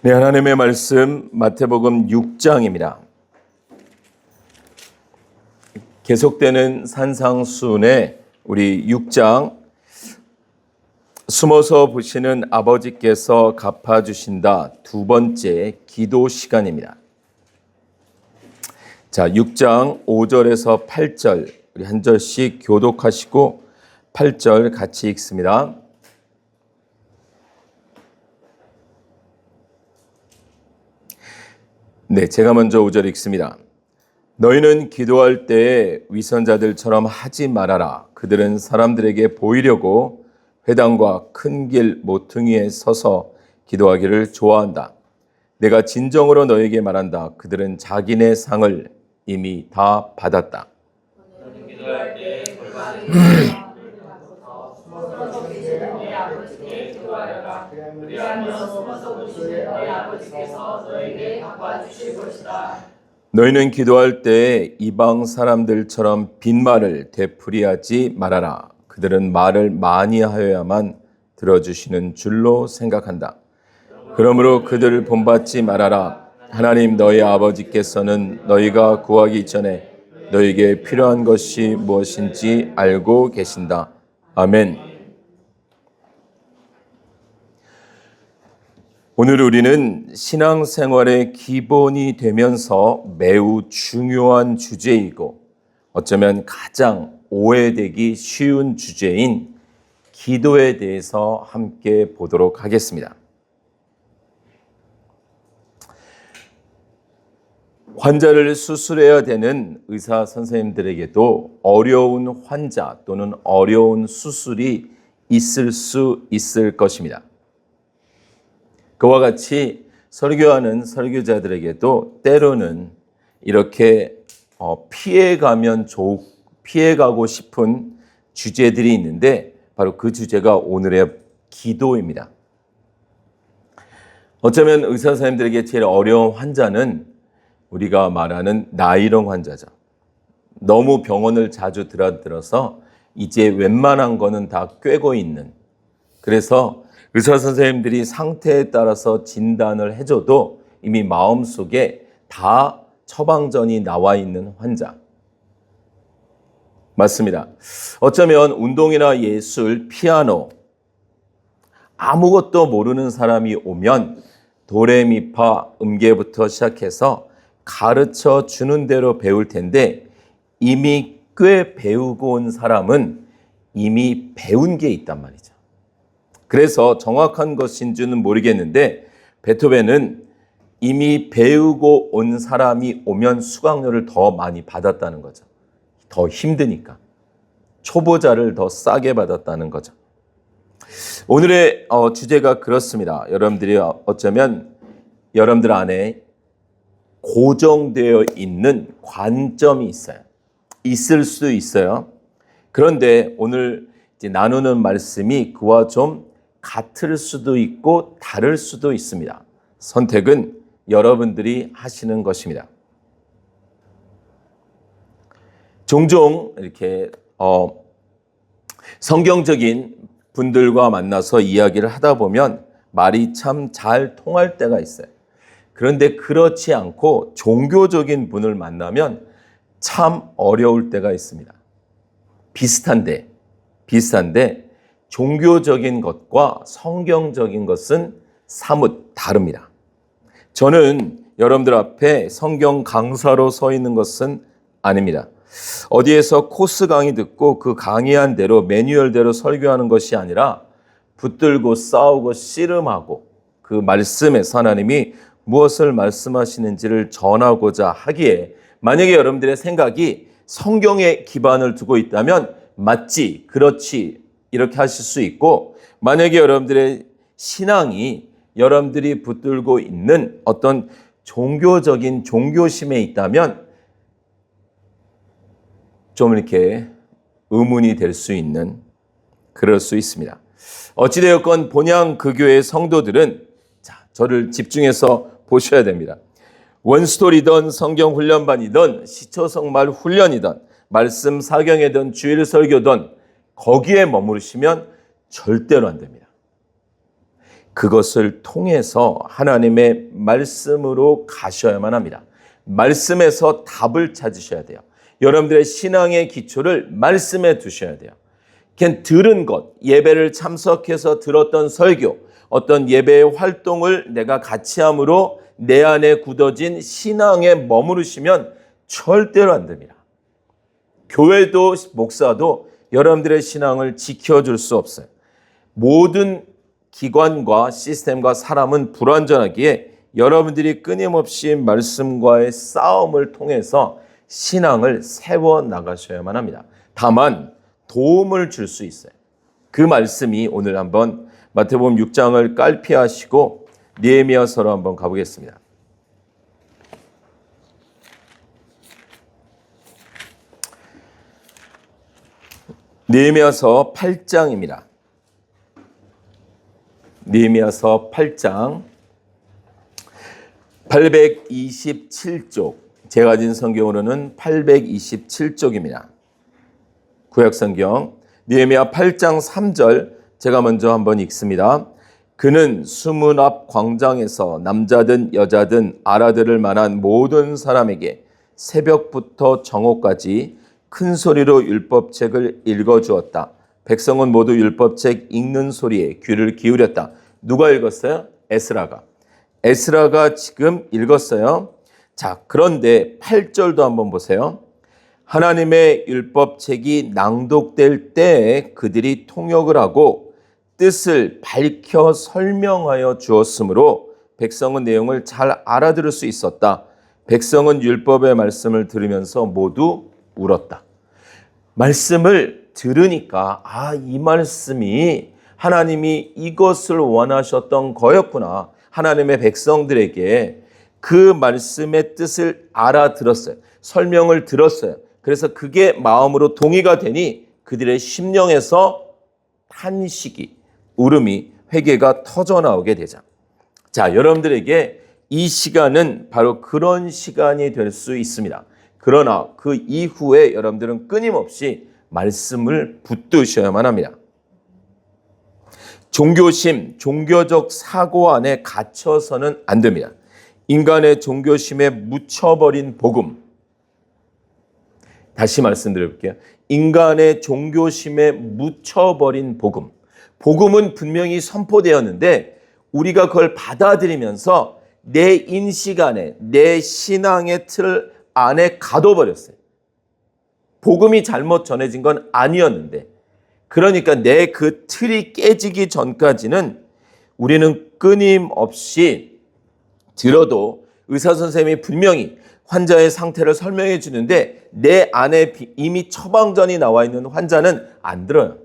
네, 하나님의 말씀 마태복음 6장입니다. 계속되는 산상수훈의 우리 6장 숨어서 보시는 아버지께서 갚아주신다 두 번째 기도 시간입니다. 자, 6장 5절에서 8절 우리 한 절씩 교독하시고 8절 같이 읽습니다. 네, 제가 먼저 5절 읽습니다. 너희는 기도할 때에 위선자들처럼 하지 말아라. 그들은 사람들에게 보이려고 회당과 큰 길 모퉁이에 서서 기도하기를 좋아한다. 내가 진정으로 너희에게 말한다. 그들은 자기네 상을 이미 다 받았다. 너희는 기도할 때 너희는 기도할 때 이방 사람들처럼 빈말을 되풀이하지 말아라. 그들은 말을 많이 하여야만 들어주시는 줄로 생각한다. 그러므로 그들을 본받지 말아라. 하나님 너희 아버지께서는 너희가 구하기 전에 너희에게 필요한 것이 무엇인지 알고 계신다. 아멘. 오늘 우리는 신앙생활의 기본이 되면서 매우 중요한 주제이고 어쩌면 가장 오해되기 쉬운 주제인 기도에 대해서 함께 보도록 하겠습니다. 환자를 수술해야 되는 의사 선생님들에게도 어려운 환자 또는 어려운 수술이 있을 수 있을 것입니다. 그와 같이 설교하는 설교자들에게도 때로는 이렇게 피해가고 싶은 주제들이 있는데 바로 그 주제가 오늘의 기도입니다. 어쩌면 의사 선생님들에게 제일 어려운 환자는 우리가 말하는 나이롱 환자죠. 너무 병원을 자주 들어서 이제 웬만한 거는 다 꿰고 있는, 그래서 의사 선생님들이 상태에 따라서 진단을 해줘도 이미 마음속에 다 처방전이 나와 있는 환자. 맞습니다. 어쩌면 운동이나 예술, 피아노, 아무것도 모르는 사람이 오면 도레미파 음계부터 시작해서 가르쳐 주는 대로 배울 텐데 이미 꽤 배우고 온 사람은 이미 배운 게 있단 말이죠. 그래서 정확한 것인지는 모르겠는데 베토벤은 이미 배우고 온 사람이 오면 수강료를 더 많이 받았다는 거죠. 더 힘드니까. 초보자를 더 싸게 받았다는 거죠. 오늘의 주제가 그렇습니다. 여러분들이 어쩌면 여러분들 안에 고정되어 있는 관점이 있어요. 있을 수도 있어요. 그런데 오늘 이제 나누는 말씀이 그와 좀 같을 수도 있고 다를 수도 있습니다. 선택은 여러분들이 하시는 것입니다. 종종 이렇게 성경적인 분들과 만나서 이야기를 하다 보면 말이 참 잘 통할 때가 있어요. 그런데 그렇지 않고 종교적인 분을 만나면 참 어려울 때가 있습니다. 비슷한데 종교적인 것과 성경적인 것은 사뭇 다릅니다. 저는 여러분들 앞에 성경 강사로 서 있는 것은 아닙니다. 어디에서 코스 강의 듣고 그 강의한 대로 매뉴얼대로 설교하는 것이 아니라 붙들고 싸우고 씨름하고 그 말씀에서 하나님이 무엇을 말씀하시는지를 전하고자 하기에 만약에 여러분들의 생각이 성경에 기반을 두고 있다면 맞지, 그렇지 이렇게 하실 수 있고, 만약에 여러분들의 신앙이 여러분들이 붙들고 있는 어떤 종교적인 종교심에 있다면 좀 이렇게 의문이 될 수 있는, 그럴 수 있습니다. 어찌되었건 본향 그 교회의 성도들은 저를 집중해서 보셔야 됩니다. 원스토리든 성경 훈련반이든 시초성말 훈련이든 말씀 사경이든 주일 설교든 거기에 머무르시면 절대로 안 됩니다. 그것을 통해서 하나님의 말씀으로 가셔야만 합니다. 말씀에서 답을 찾으셔야 돼요. 여러분들의 신앙의 기초를 말씀에 두셔야 돼요. 그냥 들은 것, 예배를 참석해서 들었던 설교, 어떤 예배의 활동을 내가 같이 함으로 내 안에 굳어진 신앙에 머무르시면 절대로 안 됩니다. 교회도 목사도 여러분들의 신앙을 지켜줄 수 없어요. 모든 기관과 시스템과 사람은 불완전하기에 여러분들이 끊임없이 말씀과의 싸움을 통해서 신앙을 세워나가셔야만 합니다. 다만 도움을 줄 수 있어요. 그 말씀이 오늘 한번 마태복음 6장을 깔피하시고 느헤미야서로 한번 가보겠습니다. 느헤미야서 8장입니다. 느헤미야서 8장 827쪽, 제가 가진 성경으로는 827쪽입니다. 구약성경 느헤미야 8장 3절 제가 먼저 한번 읽습니다. 그는 수문 앞 광장에서 남자든 여자든 알아들을 만한 모든 사람에게 새벽부터 정오까지 큰 소리로 율법책을 읽어주었다. 백성은 모두 율법책 읽는 소리에 귀를 기울였다. 누가 읽었어요? 에스라가 지금 읽었어요. 자, 그런데 8절도 한번 보세요. 하나님의 율법책이 낭독될 때 그들이 통역을 하고 뜻을 밝혀 설명하여 주었으므로 백성은 내용을 잘 알아들을 수 있었다. 백성은 율법의 말씀을 들으면서 모두 울었다. 말씀을 들으니까 이 말씀이 하나님이 이것을 원하셨던 거였구나. 하나님의 백성들에게 그 말씀의 뜻을 알아들었어요. 설명을 들었어요. 그래서 그게 마음으로 동의가 되니 그들의 심령에서 탄식이, 울음이, 회개가 터져나오게 되자. 자, 여러분들에게 이 시간은 바로 그런 시간이 될 수 있습니다. 그러나 그 이후에 여러분들은 끊임없이 말씀을 붙드셔야만 합니다. 종교심, 종교적 사고 안에 갇혀서는 안 됩니다. 인간의 종교심에 묻혀버린 복음. 다시 말씀드려볼게요. 인간의 종교심에 묻혀버린 복음. 복음은 분명히 선포되었는데 우리가 그걸 받아들이면서 내 인식 안에, 내 신앙의 틀 안에 가둬버렸어요. 복음이 잘못 전해진 건 아니었는데, 그러니까 내 그 틀이 깨지기 전까지는 우리는 끊임없이 들어도 의사 선생님이 분명히 환자의 상태를 설명해 주는데 내 안에 이미 처방전이 나와 있는 환자는 안 들어요.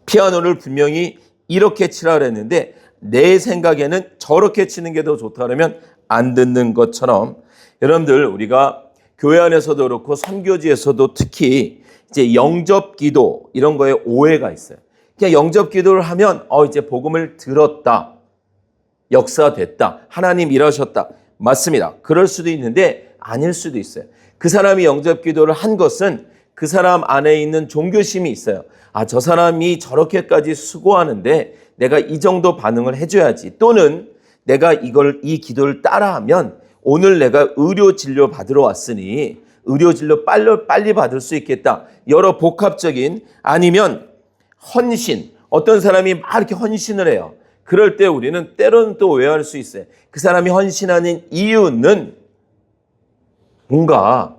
피아노를 분명히 이렇게 치라 그랬는데 내 생각에는 저렇게 치는 게 더 좋다 그러면 안 듣는 것처럼, 여러분들 우리가 교회 안에서도 그렇고 선교지에서도 특히 이제 영접 기도 이런 거에 오해가 있어요. 그냥 영접 기도를 하면 이제 복음을 들었다, 역사됐다, 하나님 일하셨다. 맞습니다. 그럴 수도 있는데 아닐 수도 있어요. 그 사람이 영접 기도를 한 것은 그 사람 안에 있는 종교심이 있어요. 저 사람이 저렇게까지 수고하는데 내가 이 정도 반응을 해줘야지. 또는 내가 이 기도를 따라하면 오늘 내가 의료 진료 받으러 왔으니 의료 진료 빨리 받을 수 있겠다. 여러 복합적인, 아니면 헌신. 어떤 사람이 막 이렇게 헌신을 해요. 그럴 때 우리는 때로는 또 오해할 수 있어요. 그 사람이 헌신하는 이유는 뭔가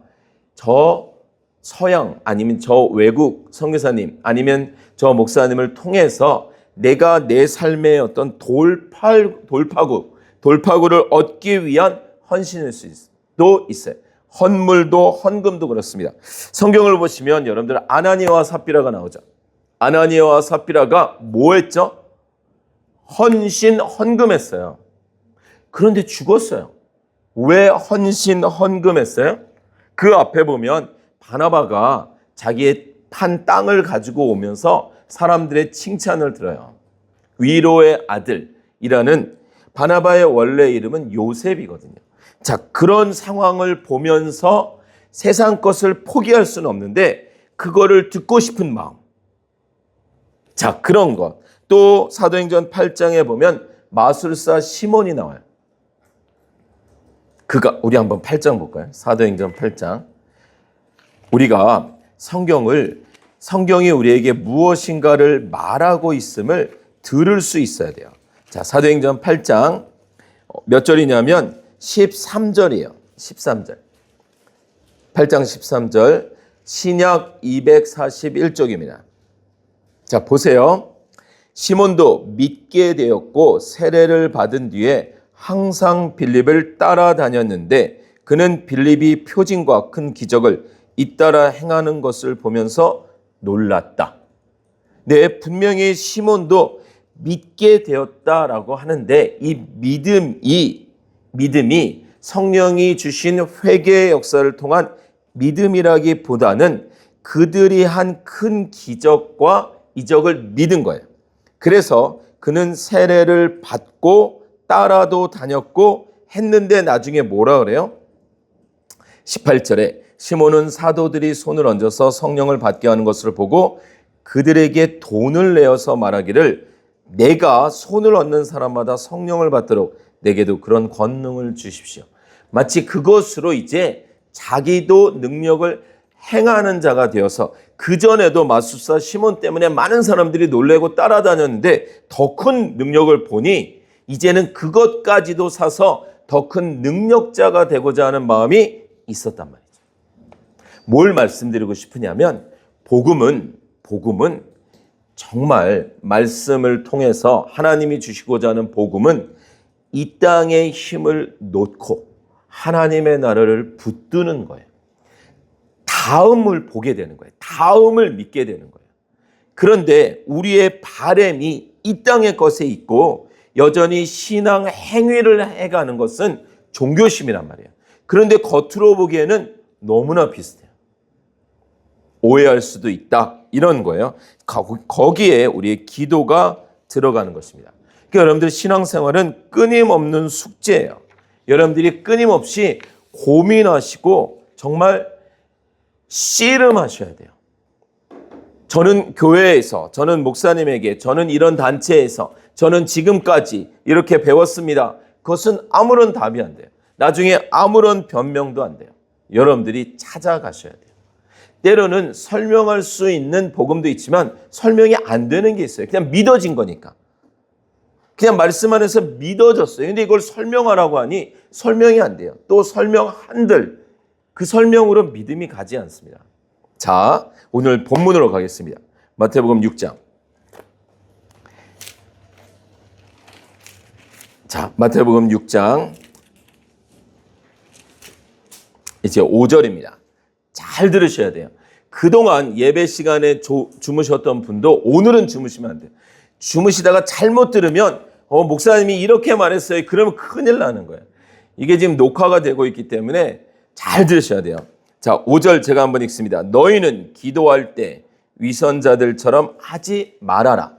저 서양 아니면 저 외국 선교사님 아니면 저 목사님을 통해서 내가 내 삶의 어떤 돌파구를 얻기 위한 헌신일 수도 있어요. 헌물도 헌금도 그렇습니다. 성경을 보시면 여러분들 아나니아와 삽비라가 나오죠. 아나니아와 삽비라가 뭐 했죠? 헌금했어요. 그런데 죽었어요. 왜 헌금했어요? 그 앞에 보면 바나바가 자기의 판 땅을 가지고 오면서 사람들의 칭찬을 들어요. 위로의 아들이라는, 바나바의 원래 이름은 요셉이거든요. 자, 그런 상황을 보면서 세상 것을 포기할 수는 없는데 그거를 듣고 싶은 마음. 자, 그런 것. 또 사도행전 8장에 보면 마술사 시몬이 나와요. 우리 한번 8장 볼까요? 사도행전 8장. 우리가 성경이 우리에게 무엇인가를 말하고 있음을 들을 수 있어야 돼요. 자, 사도행전 8장 몇 절이냐면 13절이에요. 13절. 8장 13절. 신약 241쪽입니다. 자, 보세요. 시몬도 믿게 되었고 세례를 받은 뒤에 항상 빌립을 따라다녔는데 그는 빌립이 표징과 큰 기적을 잇따라 행하는 것을 보면서 놀랐다. 네, 분명히 시몬도 믿게 되었다라고 하는데 이 믿음이 성령이 주신 회개의 역사를 통한 믿음이라기보다는 그들이 한 큰 기적과 이적을 믿은 거예요. 그래서 그는 세례를 받고 따라도 다녔고 했는데 나중에 뭐라 그래요? 18절에 시몬은 사도들이 손을 얹어서 성령을 받게 하는 것을 보고 그들에게 돈을 내어서 말하기를 내가 손을 얹는 사람마다 성령을 받도록 내게도 그런 권능을 주십시오. 마치 그것으로 이제 자기도 능력을 행하는 자가 되어서 그전에도 마술사 시몬 때문에 많은 사람들이 놀래고 따라다녔는데 더 큰 능력을 보니 이제는 그것까지도 사서 더 큰 능력자가 되고자 하는 마음이 있었단 말이죠. 뭘 말씀드리고 싶으냐면 복음은 정말 말씀을 통해서 하나님이 주시고자 하는 복음은 이 땅의 힘을 놓고 하나님의 나라를 붙드는 거예요. 다음을 보게 되는 거예요. 다음을 믿게 되는 거예요. 그런데 우리의 바램이 이 땅의 것에 있고 여전히 신앙 행위를 해가는 것은 종교심이란 말이에요. 그런데 겉으로 보기에는 너무나 비슷해요. 오해할 수도 있다. 이런 거예요. 거기에 우리의 기도가 들어가는 것입니다. 그러니까 여러분들 신앙생활은 끊임없는 숙제예요. 여러분들이 끊임없이 고민하시고 정말 씨름하셔야 돼요. 저는 교회에서, 저는 목사님에게, 저는 이런 단체에서, 저는 지금까지 이렇게 배웠습니다. 그것은 아무런 답이 안 돼요. 나중에 아무런 변명도 안 돼요. 여러분들이 찾아가셔야 돼요. 때로는 설명할 수 있는 복음도 있지만 설명이 안 되는 게 있어요. 그냥 믿어진 거니까. 그냥 말씀 안에서 믿어졌어요. 근데 이걸 설명하라고 하니 설명이 안 돼요. 또 설명한들 그 설명으로 믿음이 가지 않습니다. 자, 오늘 본문으로 가겠습니다. 마태복음 6장. 자, 마태복음 6장 이제 5절입니다. 잘 들으셔야 돼요. 그동안 예배 시간에 주무셨던 분도 오늘은 주무시면 안 돼요. 주무시다가 잘못 들으면 목사님이 이렇게 말했어요. 그러면 큰일 나는 거예요. 이게 지금 녹화가 되고 있기 때문에 잘 들으셔야 돼요. 자, 5절 제가 한번 읽습니다. 너희는 기도할 때 위선자들처럼 하지 말아라.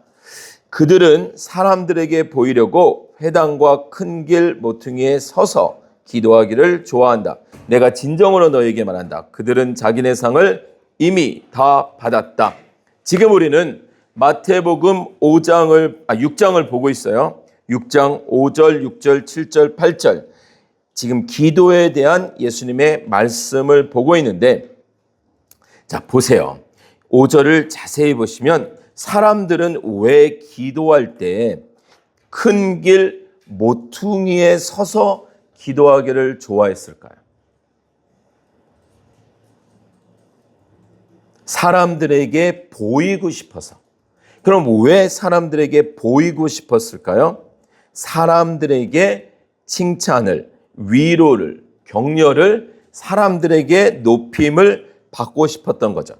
그들은 사람들에게 보이려고 회당과 큰 길 모퉁이에 서서 기도하기를 좋아한다. 내가 진정으로 너에게 말한다. 그들은 자기네 상을 이미 다 받았다. 지금 우리는 마태복음 6장을 보고 있어요. 6장 5절, 6절, 7절, 8절. 지금 기도에 대한 예수님의 말씀을 보고 있는데, 자, 보세요. 5절을 자세히 보시면 사람들은 왜 기도할 때 큰 길 모퉁이에 서서 기도하기를 좋아했을까요? 사람들에게 보이고 싶어서. 그럼 왜 사람들에게 보이고 싶었을까요? 사람들에게 칭찬을, 위로를, 격려를, 사람들에게 높임을 받고 싶었던 거죠.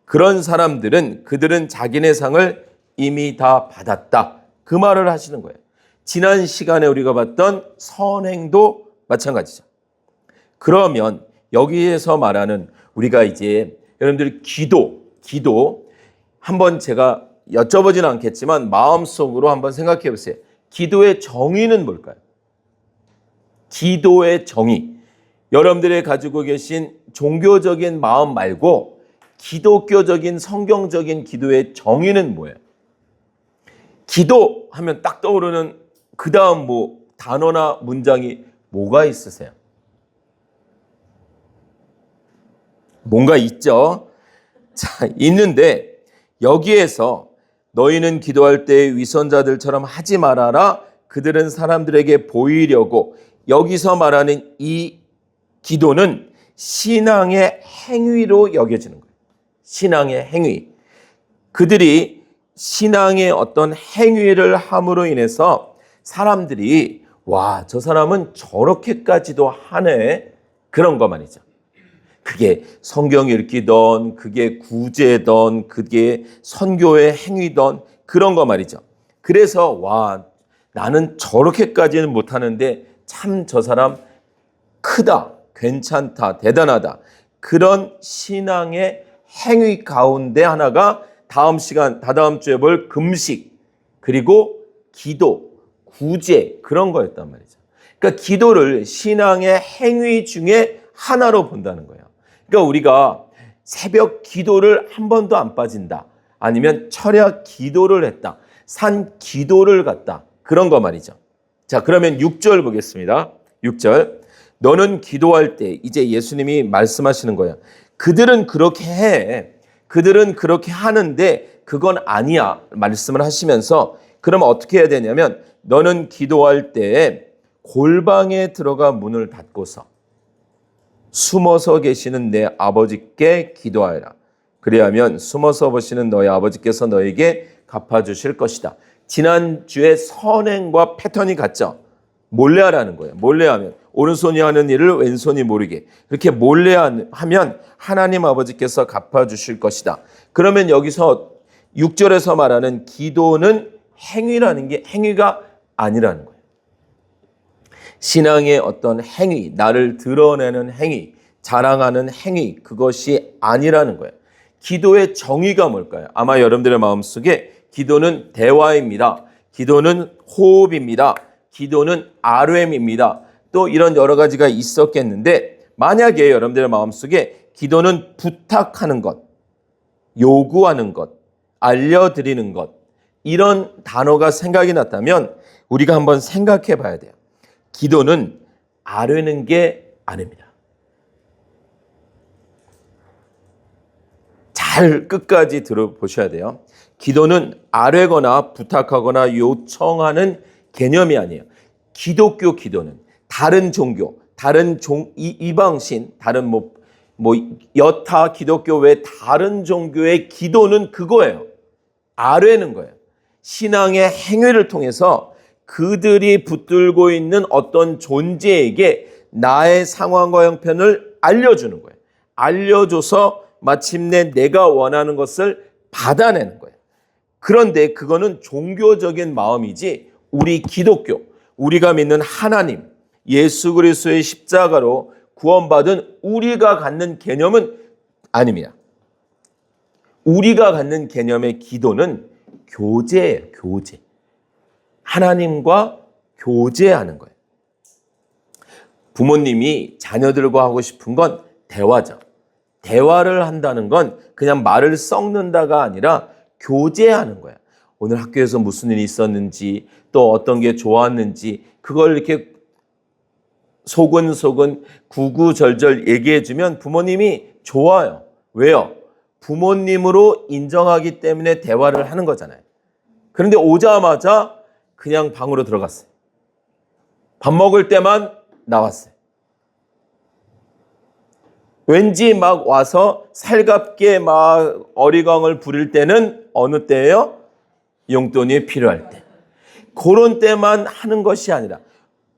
그런 사람들은 그들은 자기네 상을 이미 다 받았다. 그 말을 하시는 거예요. 지난 시간에 우리가 봤던 선행도 마찬가지죠. 그러면 여기에서 말하는 우리가 이제 여러분들이 기도 한번 제가 여쭤보지는 않겠지만 마음속으로 한번 생각해 보세요. 기도의 정의는 뭘까요? 기도의 정의. 여러분들이 가지고 계신 종교적인 마음 말고 기독교적인 성경적인 기도의 정의는 뭐예요? 기도하면 딱 떠오르는 그 다음 뭐 단어나 문장이 뭐가 있으세요? 뭔가 있죠? 자, 있는데 여기에서 너희는 기도할 때 위선자들처럼 하지 말아라. 그들은 사람들에게 보이려고. 여기서 말하는 이 기도는 신앙의 행위로 여겨지는 거예요. 신앙의 행위. 그들이 신앙의 어떤 행위를 함으로 인해서 사람들이 와, 저 사람은 저렇게까지도 하네. 그런 거 말이죠. 그게 성경 읽기던, 그게 구제던, 그게 선교의 행위던 그런 거 말이죠. 그래서 와, 나는 저렇게까지는 못하는데 참 저 사람 크다, 괜찮다, 대단하다. 그런 신앙의 행위 가운데 하나가 다음 시간, 다다음 주에 볼 금식, 그리고 기도, 구제 그런 거였단 말이죠. 그러니까 기도를 신앙의 행위 중에 하나로 본다는 거예요. 그러니까 우리가 새벽 기도를 한 번도 안 빠진다. 아니면 철야 기도를 했다. 산 기도를 갔다. 그런 거 말이죠. 자, 그러면 6절 보겠습니다. 6절. 너는 기도할 때 이제 예수님이 말씀하시는 거예요. 그들은 그렇게 해. 그들은 그렇게 하는데 그건 아니야. 말씀을 하시면서 그럼 어떻게 해야 되냐면 너는 기도할 때 골방에 들어가 문을 닫고서 숨어서 계시는 내 아버지께 기도하여라. 그리하면 숨어서 보시는 너희 아버지께서 너에게 갚아주실 것이다. 지난주에 선행과 패턴이 같죠. 몰래 하라는 거예요. 몰래 하면 오른손이 하는 일을 왼손이 모르게. 그렇게 몰래 하면 하나님 아버지께서 갚아주실 것이다. 그러면 여기서 6절에서 말하는 기도는 행위라는 게 행위가 아니라는 거예요. 신앙의 어떤 행위, 나를 드러내는 행위, 자랑하는 행위, 그것이 아니라는 거예요. 기도의 정의가 뭘까요? 아마 여러분들의 마음속에 기도는 대화입니다. 기도는 호흡입니다. 기도는 RM입니다. 또 이런 여러 가지가 있었겠는데 만약에 여러분들의 마음속에 기도는 부탁하는 것, 요구하는 것, 알려드리는 것 이런 단어가 생각이 났다면 우리가 한번 생각해 봐야 돼요. 기도는 아뢰는 게 아닙니다. 잘 끝까지 들어보셔야 돼요. 기도는 아뢰거나 부탁하거나 요청하는 개념이 아니에요. 기독교 기도는 다른 종교, 다른 이방신, 다른 여타 기독교 외 다른 종교의 기도는 그거예요. 아뢰는 거예요. 신앙의 행위를 통해서 그들이 붙들고 있는 어떤 존재에게 나의 상황과 형편을 알려주는 거예요. 알려줘서 마침내 내가 원하는 것을 받아내는 거예요. 그런데 그거는 종교적인 마음이지 우리 기독교, 우리가 믿는 하나님, 예수 그리스도의 십자가로 구원받은 우리가 갖는 개념은 아닙니다. 우리가 갖는 개념의 기도는 교제예요, 교제. 하나님과 교제하는 거예요. 부모님이 자녀들과 하고 싶은 건 대화죠. 대화를 한다는 건 그냥 말을 썩는다가 아니라 교제하는 거예요. 오늘 학교에서 무슨 일이 있었는지 또 어떤 게 좋았는지 그걸 이렇게 소근소근 구구절절 얘기해주면 부모님이 좋아요. 왜요? 부모님으로 인정하기 때문에 대화를 하는 거잖아요. 그런데 오자마자 그냥 방으로 들어갔어요. 밥 먹을 때만 나왔어요. 왠지 막 와서 살갑게 막 어리광을 부릴 때는 어느 때예요? 용돈이 필요할 때. 그런 때만 하는 것이 아니라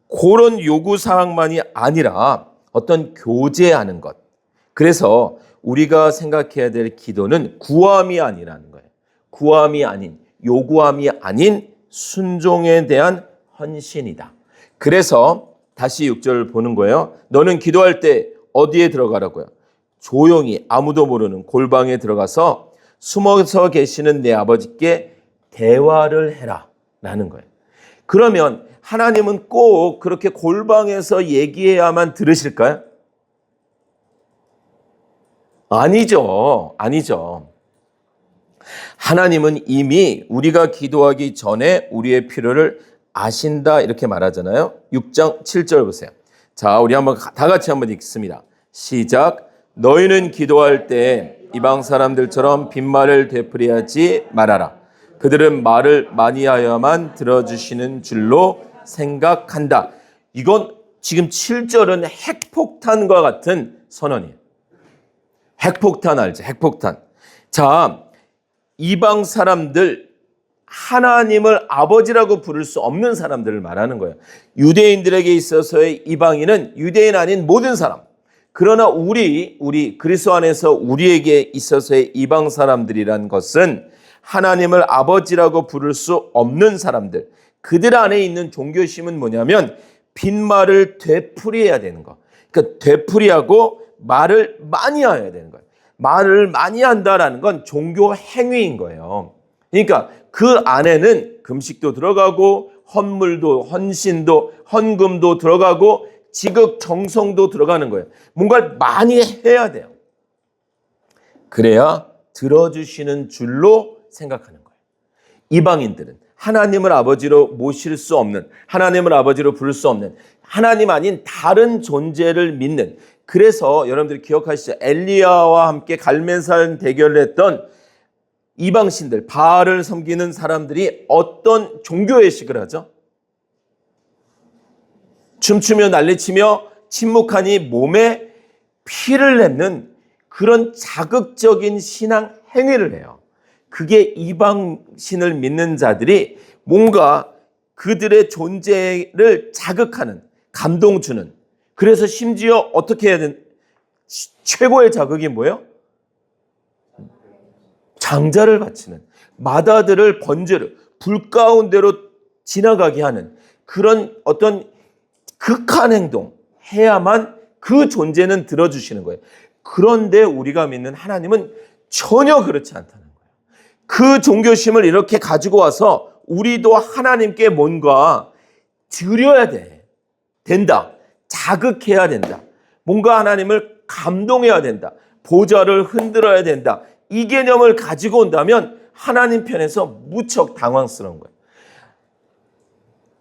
그런 요구사항만이 아니라 어떤 교제하는 것. 그래서 우리가 생각해야 될 기도는 구함이 아니라는 거예요. 구함이 아닌, 요구함이 아닌 순종에 대한 헌신이다. 그래서 다시 6절 보는 거예요. 너는 기도할 때 어디에 들어가라고요? 조용히 아무도 모르는 골방에 들어가서 숨어서 계시는 내 아버지께 대화를 해라 라는 거예요. 그러면 하나님은 꼭 그렇게 골방에서 얘기해야만 들으실까요? 아니죠. 아니죠. 하나님은 이미 우리가 기도하기 전에 우리의 필요를 아신다 이렇게 말하잖아요. 6장 7절 보세요. 자, 우리 한번 다 같이 한번 읽습니다. 시작. 너희는 기도할 때 이방 사람들처럼 빈말을 되풀이하지 말아라. 그들은 말을 많이 하여야만 들어주시는 줄로 생각한다. 이건 지금 7절은 핵폭탄과 같은 선언이에요. 핵폭탄 알죠? 핵폭탄. 자, 이방 사람들, 하나님을 아버지라고 부를 수 없는 사람들을 말하는 거예요. 유대인들에게 있어서의 이방인은 유대인 아닌 모든 사람. 그러나 우리 그리스도 안에서 우리에게 있어서의 이방 사람들이란 것은 하나님을 아버지라고 부를 수 없는 사람들. 그들 안에 있는 종교심은 뭐냐면 빈말을 되풀이해야 되는 거. 그러니까 되풀이하고 말을 많이 해야 되는 거예요. 말을 많이 한다라는 건 종교 행위인 거예요. 그러니까 그 안에는 금식도 들어가고 헌물도 헌신도 헌금도 들어가고 지극정성도 들어가는 거예요. 뭔가를 많이 해야 돼요. 그래야 들어주시는 줄로 생각하는 거예요. 이방인들은 하나님을 아버지로 모실 수 없는, 하나님을 아버지로 부를 수 없는, 하나님 아닌 다른 존재를 믿는, 그래서 여러분들이 기억하시죠? 엘리야와 함께 갈멜산 대결을 했던 이방신들, 바알을 섬기는 사람들이 어떤 종교의식을 하죠? 춤추며 난리치며 침묵하니 몸에 피를 내는 그런 자극적인 신앙 행위를 해요. 그게 이방신을 믿는 자들이 뭔가 그들의 존재를 자극하는, 감동 주는. 그래서 심지어 어떻게 해야 되는, 최고의 자극이 뭐예요? 장자를 바치는, 마다들을 번제로 불 가운데로 지나가게 하는 그런 어떤 극한 행동 해야만 그 존재는 들어주시는 거예요. 그런데 우리가 믿는 하나님은 전혀 그렇지 않다는 거예요. 그 종교심을 이렇게 가지고 와서 우리도 하나님께 뭔가 드려야 된다. 자극해야 된다. 뭔가 하나님을 감동해야 된다. 보좌를 흔들어야 된다. 이 개념을 가지고 온다면 하나님 편에서 무척 당황스러운 거예요.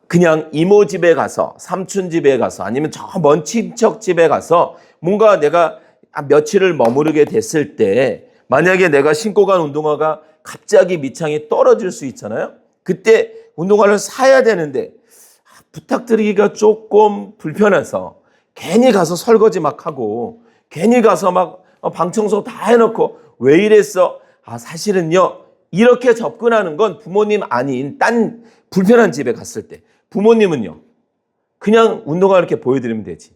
그냥 이모 집에 가서, 삼촌 집에 가서, 아니면 저 먼 친척 집에 가서 뭔가 내가 며칠을 머무르게 됐을 때 만약에 내가 신고 간 운동화가 갑자기 밑창이 떨어질 수 있잖아요. 그때 운동화를 사야 되는데 부탁드리기가 조금 불편해서 괜히 가서 설거지 막 하고 괜히 가서 막 방 청소 다 해놓고 왜 이랬어? 사실은요, 이렇게 접근하는 건 부모님 아닌 딴 불편한 집에 갔을 때, 부모님은요 그냥 운동화 이렇게 보여드리면 되지,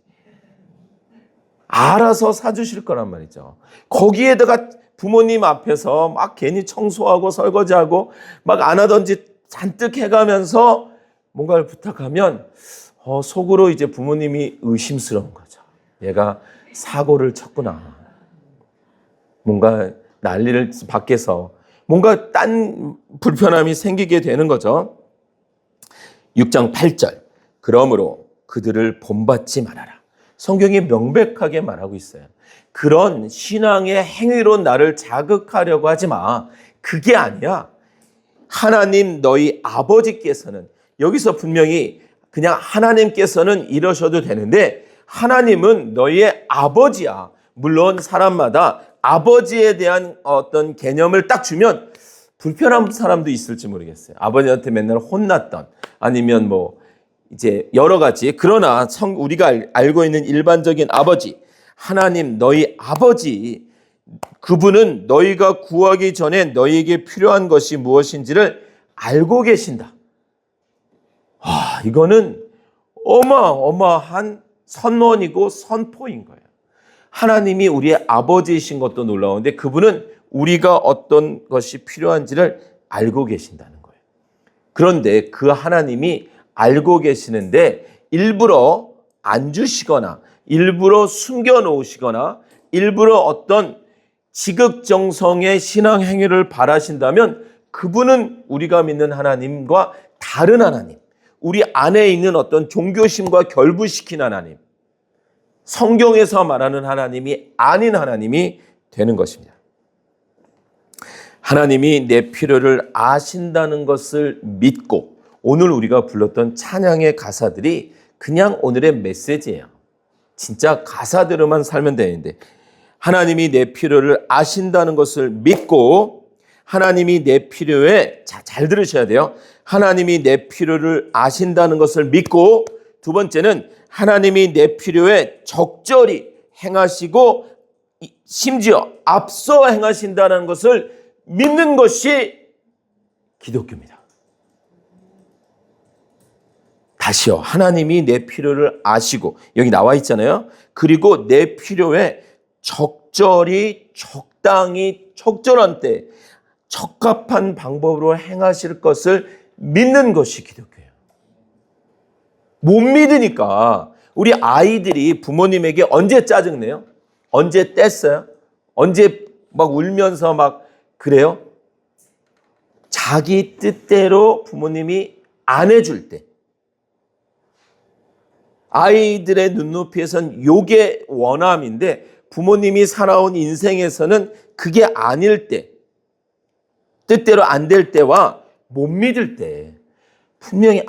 알아서 사주실 거란 말이죠. 거기에다가 부모님 앞에서 막 괜히 청소하고 설거지하고 막 안 하던 짓 잔뜩 해가면서 뭔가를 부탁하면 속으로 이제 부모님이 의심스러운 거죠. 얘가 사고를 쳤구나. 뭔가 난리를 밖에서 뭔가 딴 불편함이 생기게 되는 거죠. 6장 8절. 그러므로 그들을 본받지 말아라. 성경이 명백하게 말하고 있어요. 그런 신앙의 행위로 나를 자극하려고 하지 마. 그게 아니야. 하나님 너희 아버지께서는, 여기서 분명히 그냥 하나님께서는 이러셔도 되는데 하나님은 너희의 아버지야. 물론 사람마다 아버지에 대한 어떤 개념을 딱 주면 불편한 사람도 있을지 모르겠어요. 아버지한테 맨날 혼났던, 아니면 뭐 이제 여러 가지. 그러나 우리가 알고 있는 일반적인 아버지, 하나님 너희 아버지, 그분은 너희가 구하기 전에 너희에게 필요한 것이 무엇인지를 알고 계신다. 이거는 어마어마한 선언이고 선포인 거예요. 하나님이 우리의 아버지이신 것도 놀라운데 그분은 우리가 어떤 것이 필요한지를 알고 계신다는 거예요. 그런데 그 하나님이 알고 계시는데 일부러 안 주시거나 일부러 숨겨놓으시거나 일부러 어떤 지극정성의 신앙 행위를 바라신다면 그분은 우리가 믿는 하나님과 다른 하나님, 우리 안에 있는 어떤 종교심과 결부시킨 하나님, 성경에서 말하는 하나님이 아닌 하나님이 되는 것입니다. 하나님이 내 필요를 아신다는 것을 믿고, 오늘 우리가 불렀던 찬양의 가사들이 그냥 오늘의 메시지예요. 진짜 가사대로만 살면 되는데, 하나님이 내 필요를 아신다는 것을 믿고, 하나님이 내 필요에, 잘 들으셔야 돼요. 하나님이 내 필요를 아신다는 것을 믿고, 두 번째는 하나님이 내 필요에 적절히 행하시고 심지어 앞서 행하신다는 것을 믿는 것이 기독교입니다. 다시요. 하나님이 내 필요를 아시고, 여기 나와 있잖아요. 그리고 내 필요에 적절히, 적당히, 적절한 때 적합한 방법으로 행하실 것을 믿는 것이 기독교예요. 못 믿으니까 우리 아이들이 부모님에게 언제 짜증내요? 언제 뗐어요? 언제 막 울면서 막 그래요? 자기 뜻대로 부모님이 안 해줄 때, 아이들의 눈높이에선 요게 원함인데 부모님이 살아온 인생에서는 그게 아닐 때, 뜻대로 안 될 때와 못 믿을 때, 분명히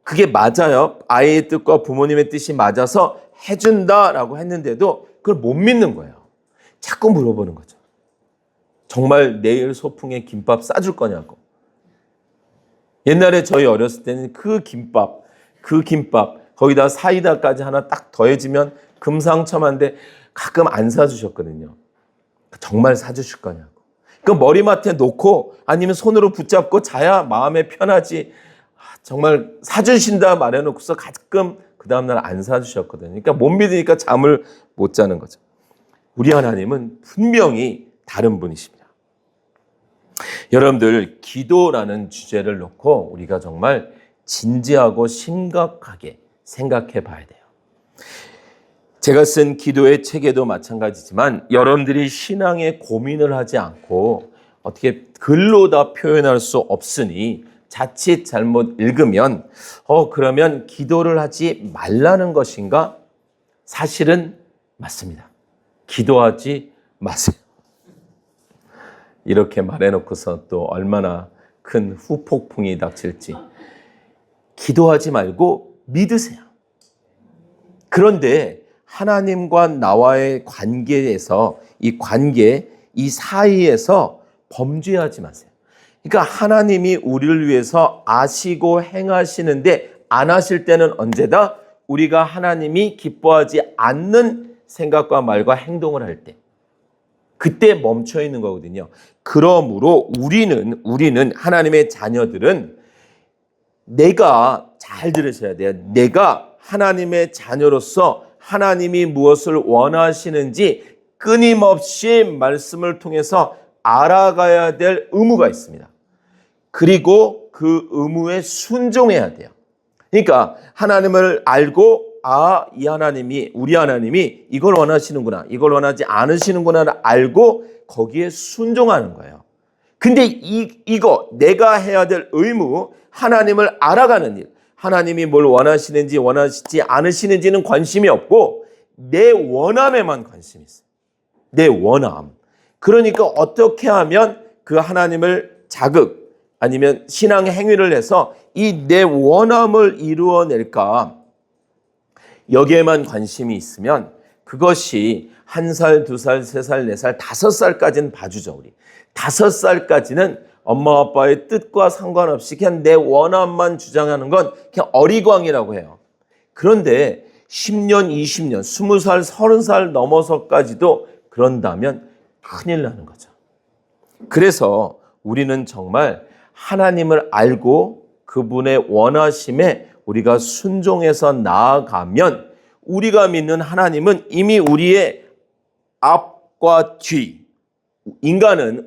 그게 맞아요. 아이의 뜻과 부모님의 뜻이 맞아서 해준다라고 했는데도 그걸 못 믿는 거예요. 자꾸 물어보는 거죠. 정말 내일 소풍에 김밥 싸줄 거냐고. 옛날에 저희 어렸을 때는 그 김밥 거기다 사이다까지 하나 딱 더해지면 금상첨화인데 가끔 안 사주셨거든요. 정말 사주실 거냐고. 그 머리맡에 놓고 아니면 손으로 붙잡고 자야 마음에 편하지. 정말 사주신다 말해놓고서 가끔 그 다음날 안 사주셨거든요. 그러니까 못 믿으니까 잠을 못 자는 거죠. 우리 하나님은 분명히 다른 분이십니다. 여러분들, 기도라는 주제를 놓고 우리가 정말 진지하고 심각하게 생각해 봐야 돼요. 제가 쓴 기도의 책에도 마찬가지지만 여러분들이 신앙에 고민을 하지 않고 어떻게 글로 다 표현할 수 없으니 자칫 잘못 읽으면 그러면 기도를 하지 말라는 것인가? 사실은 맞습니다. 기도하지 마세요. 이렇게 말해놓고서 또 얼마나 큰 후폭풍이 닥칠지. 기도하지 말고 믿으세요. 그런데 하나님과 나와의 관계에서 이 사이에서 범죄하지 마세요. 그러니까 하나님이 우리를 위해서 아시고 행하시는데 안 하실 때는 언제다? 우리가 하나님이 기뻐하지 않는 생각과 말과 행동을 할 때. 그때 멈춰 있는 거거든요. 그러므로 우리는 하나님의 자녀들은 잘 들으셔야 돼요. 내가 하나님의 자녀로서 하나님이 무엇을 원하시는지 끊임없이 말씀을 통해서 알아가야 될 의무가 있습니다. 그리고 그 의무에 순종해야 돼요. 그러니까 하나님을 알고 우리 하나님이 이걸 원하시는구나, 이걸 원하지 않으시는구나를 알고 거기에 순종하는 거예요. 근데 이거 내가 해야 될 의무, 하나님을 알아가는 일, 하나님이 뭘 원하시는지 원하시지 않으시는지는 관심이 없고 내 원함에만 관심이 있어요. 내 원함. 그러니까 어떻게 하면 그 하나님을 아니면 신앙 행위를 해서 이 내 원함을 이루어낼까? 여기에만 관심이 있으면 그것이 1살, 2살, 3살, 4살, 5살까지는 봐주죠, 우리. 5살까지는 엄마 아빠의 뜻과 상관없이 그냥 내 원함만 주장하는 건 그냥 어리광이라고 해요. 그런데 10년, 20년, 20살, 30살 넘어서까지도 그런다면 큰일 나는 거죠. 그래서 우리는 정말 하나님을 알고 그분의 원하심에 우리가 순종해서 나아가면 우리가 믿는 하나님은 이미 우리의 앞과 뒤,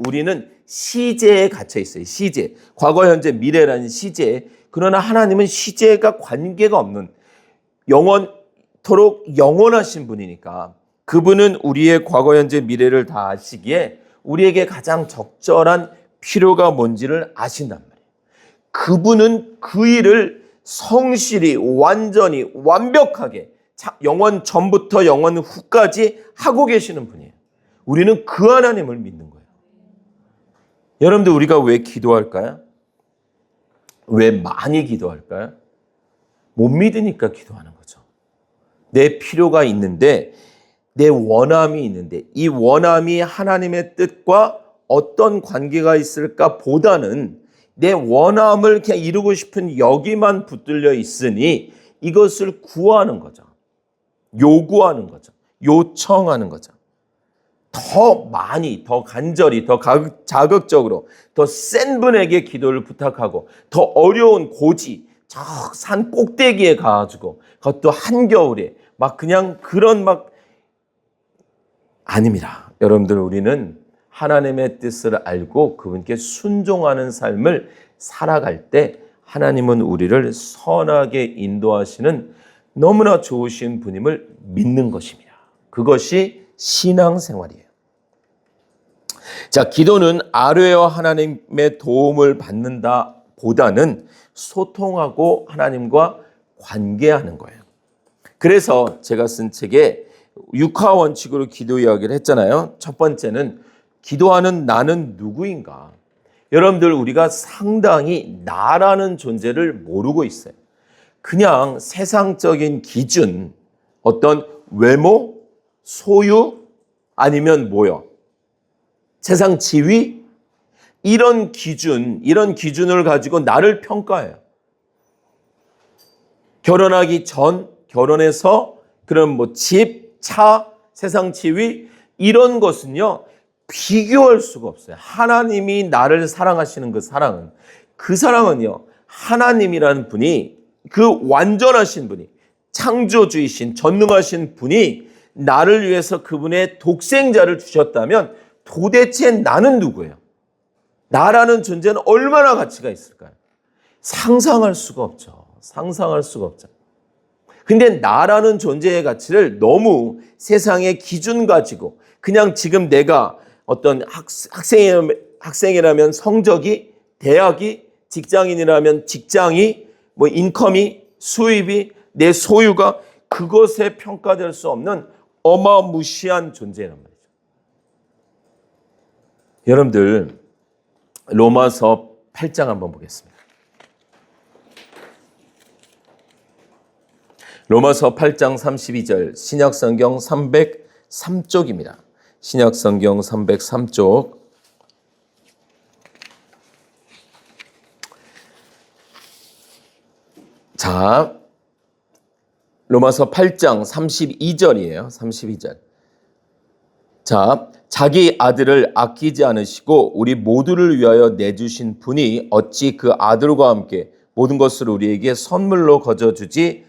우리는 시제에 갇혀 있어요. 시제. 과거, 현재, 미래라는 시제. 그러나 하나님은 시제가 관계가 없는 영원토록 영원하신 분이니까 그분은 우리의 과거, 현재, 미래를 다 아시기에 우리에게 가장 적절한 필요가 뭔지를 아신단 말이에요. 그분은 그 일을 성실히, 완전히, 완벽하게 영원 전부터 영원 후까지 하고 계시는 분이에요. 우리는 그 하나님을 믿는 거예요. 여러분들 우리가 왜 기도할까요? 왜 많이 기도할까요? 못 믿으니까 기도하는 거죠. 내 필요가 있는데 내 원함이 있는데 이 원함이 하나님의 뜻과 어떤 관계가 있을까 보다는 내 원함을 그냥 이루고 싶은 여기만 붙들려 있으니 이것을 구하는 거죠. 요구하는 거죠. 요청하는 거죠. 더 많이, 더 간절히, 더 자극적으로, 더 센 분에게 기도를 부탁하고 더 어려운 고지, 저 산 꼭대기에 가가지고 그것도 한겨울에 막 그냥 그런 막 아닙니다. 여러분들 우리는 하나님의 뜻을 알고 그분께 순종하는 삶을 살아갈 때 하나님은 우리를 선하게 인도하시는 너무나 좋으신 분임을 믿는 것입니다. 그것이 신앙생활이에요. 자, 기도는 아뢰어 하나님의 도움을 받는다 보다는 소통하고 하나님과 관계하는 거예요. 그래서 제가 쓴 책에 6화 원칙으로 기도 이야기를 했잖아요. 첫 번째는 기도하는 나는 누구인가? 여러분들 우리가 상당히 나라는 존재를 모르고 있어요. 그냥 세상적인 기준, 어떤 외모, 소유, 아니면 뭐요? 세상 지위? 이런 기준을 가지고 나를 평가해요. 결혼하기 전, 결혼해서 그런 뭐 집, 차, 세상 지위 이런 것은요 비교할 수가 없어요. 하나님이 나를 사랑하시는 그 사랑은요 하나님이라는 분이 그 완전하신 분이 창조주이신 전능하신 분이 나를 위해서 그분의 독생자를 주셨다면 도대체 나는 누구예요? 나라는 존재는 얼마나 가치가 있을까요? 상상할 수가 없죠. 상상할 수가 없죠. 근데 나라는 존재의 가치를 너무 세상의 기준 가지고 그냥 지금 내가 어떤 학생이라면 성적이, 대학이, 직장인이라면 직장이, 뭐 인컴이, 수입이, 내 소유가 그것에 평가될 수 없는 어마무시한 존재란 말이죠. 여러분들 로마서 8장 한번 보겠습니다. 로마서 8장 32절 신약성경 303쪽입니다. 신약성경 303쪽. 자, 로마서 8장 32절이에요. 32절. 자, 자기 아들을 아끼지 않으시고 우리 모두를 위하여 내주신 분이 어찌 그 아들과 함께 모든 것을 우리에게 선물로 거저주지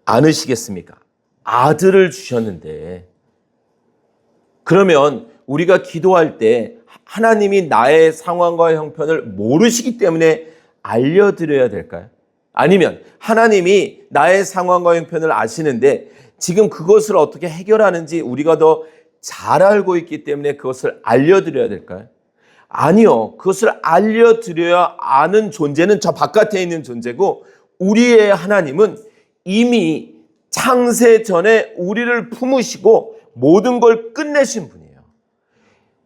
않으시겠습니까? 아들을 주셨는데 그러면 우리가 기도할 때 하나님이 나의 상황과 형편을 모르시기 때문에 알려드려야 될까요? 아니면 하나님이 나의 상황과 형편을 아시는데 지금 그것을 어떻게 해결하는지 우리가 더 잘 알고 있기 때문에 그것을 알려드려야 될까요? 아니요. 그것을 알려드려야 아는 존재는 저 바깥에 있는 존재고 우리의 하나님은 이미 창세 전에 우리를 품으시고 모든 걸 끝내신 분이에요.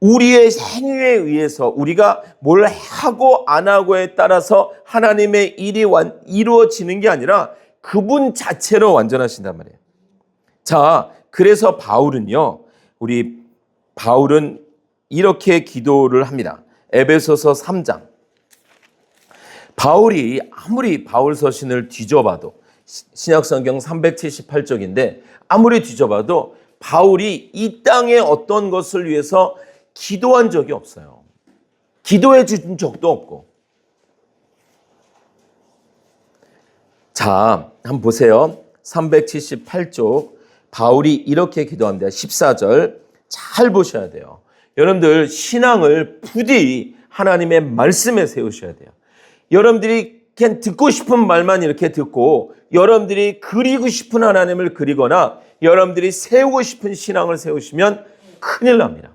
우리의 행위에 의해서 우리가 뭘 하고 안 하고에 따라서 하나님의 일이 이루어지는 게 아니라 그분 자체로 완전하신단 말이에요. 자, 그래서 바울은 이렇게 기도를 합니다. 에베소서 3장. 바울이 아무리 바울 서신을 뒤져봐도 신약성경 378쪽인데 아무리 뒤져봐도 바울이 이 땅에 어떤 것을 위해서 기도한 적이 없어요. 기도해 준 적도 없고. 자, 한번 보세요. 378쪽 바울이 이렇게 기도합니다. 14절 잘 보셔야 돼요. 여러분들 신앙을 부디 하나님의 말씀에 세우셔야 돼요. 여러분들이 그냥 듣고 싶은 말만 이렇게 듣고 여러분들이 그리고 싶은 하나님을 그리거나 여러분들이 세우고 싶은 신앙을 세우시면 큰일 납니다.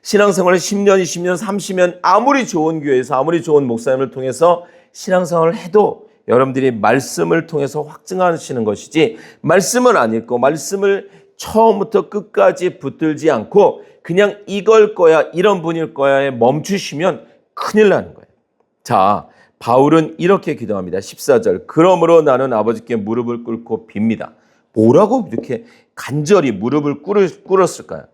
신앙생활을 10년, 20년, 30년 아무리 좋은 교회에서 아무리 좋은 목사님을 통해서 신앙생활을 해도 여러분들이 말씀을 통해서 확증하시는 것이지 말씀을 안 읽고 말씀을 처음부터 끝까지 붙들지 않고 그냥 이걸 거야, 이런 분일 거야에 멈추시면 큰일 나는 거예요. 자, 바울은 이렇게 기도합니다. 14절. 그러므로 나는 아버지께 무릎을 꿇고 빕니다. 뭐라고 이렇게 간절히 무릎을 꿇었을까요?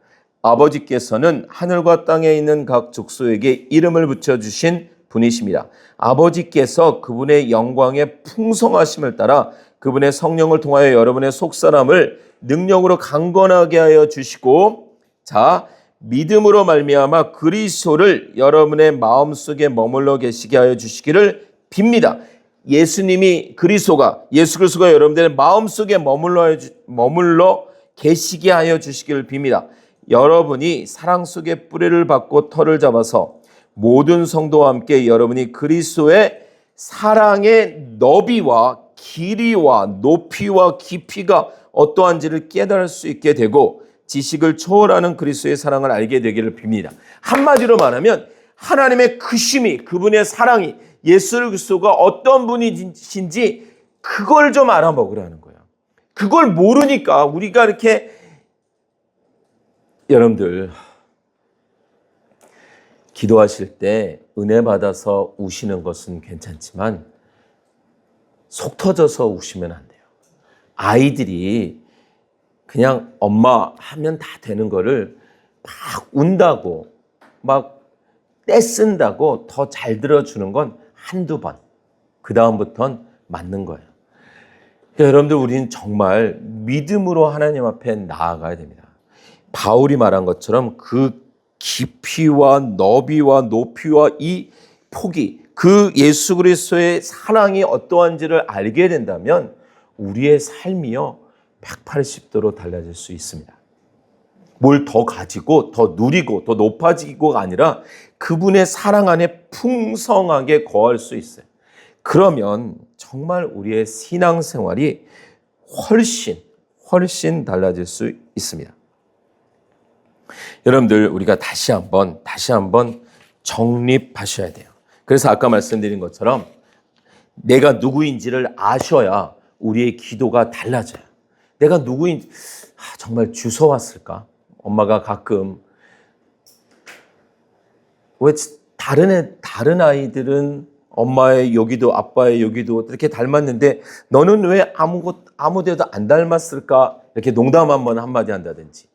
아버지께서는 하늘과 땅에 있는 각 족속에게 이름을 붙여주신 분이십니다. 아버지께서 그분의 영광의 풍성하심을 따라 그분의 성령을 통하여 여러분의 속사람을 능력으로 강건하게 하여 주시고, 자, 믿음으로 말미암아 그리스도를 여러분의 마음속에 머물러 계시게 하여 주시기를 빕니다. 예수 그리스도가 여러분들의 마음속에 머물러 계시게 하여 주시기를 빕니다. 여러분이 사랑 속에 뿌리를 받고 터를 잡아서 모든 성도와 함께 여러분이 그리스도의 사랑의 너비와 길이와 높이와 깊이가 어떠한지를 깨달을 수 있게 되고 지식을 초월하는 그리스도의 사랑을 알게 되기를 빕니다. 한마디로 말하면 하나님의 크심이, 그분의 사랑이, 예수 그리스도가 어떤 분이신지 그걸 좀 알아먹으라는 거예요. 그걸 모르니까 우리가 이렇게, 여러분들 기도하실 때 은혜 받아서 우시는 것은 괜찮지만 속 터져서 우시면 안 돼요. 아이들이 그냥 엄마 하면 다 되는 거를 막 운다고 막 떼쓴다고 더 잘 들어주는 건 한두 번. 그 다음부터는 맞는 거예요. 그러니까 여러분들 우리는 정말 믿음으로 하나님 앞에 나아가야 됩니다. 바울이 말한 것처럼 그 깊이와 너비와 높이와 이 폭이, 그 예수 그리스도의 사랑이 어떠한지를 알게 된다면 우리의 삶이요 180도로 달라질 수 있습니다. 뭘 더 가지고 더 누리고 더 높아지고가 아니라 그분의 사랑 안에 풍성하게 거할 수 있어요. 그러면 정말 우리의 신앙생활이 훨씬 달라질 수 있습니다. 여러분들 우리가 다시 한번 정립하셔야 돼요. 그래서 아까 말씀드린 것처럼 내가 누구인지를 아셔야 우리의 기도가 달라져요. 내가 누구인지 정말 주워왔을까? 엄마가 가끔 왜 다른 아이들은 엄마의 여기도 아빠의 여기도 이렇게 닮았는데 너는 왜 아무 데도 안 닮았을까? 이렇게 농담 한마디 한다든지.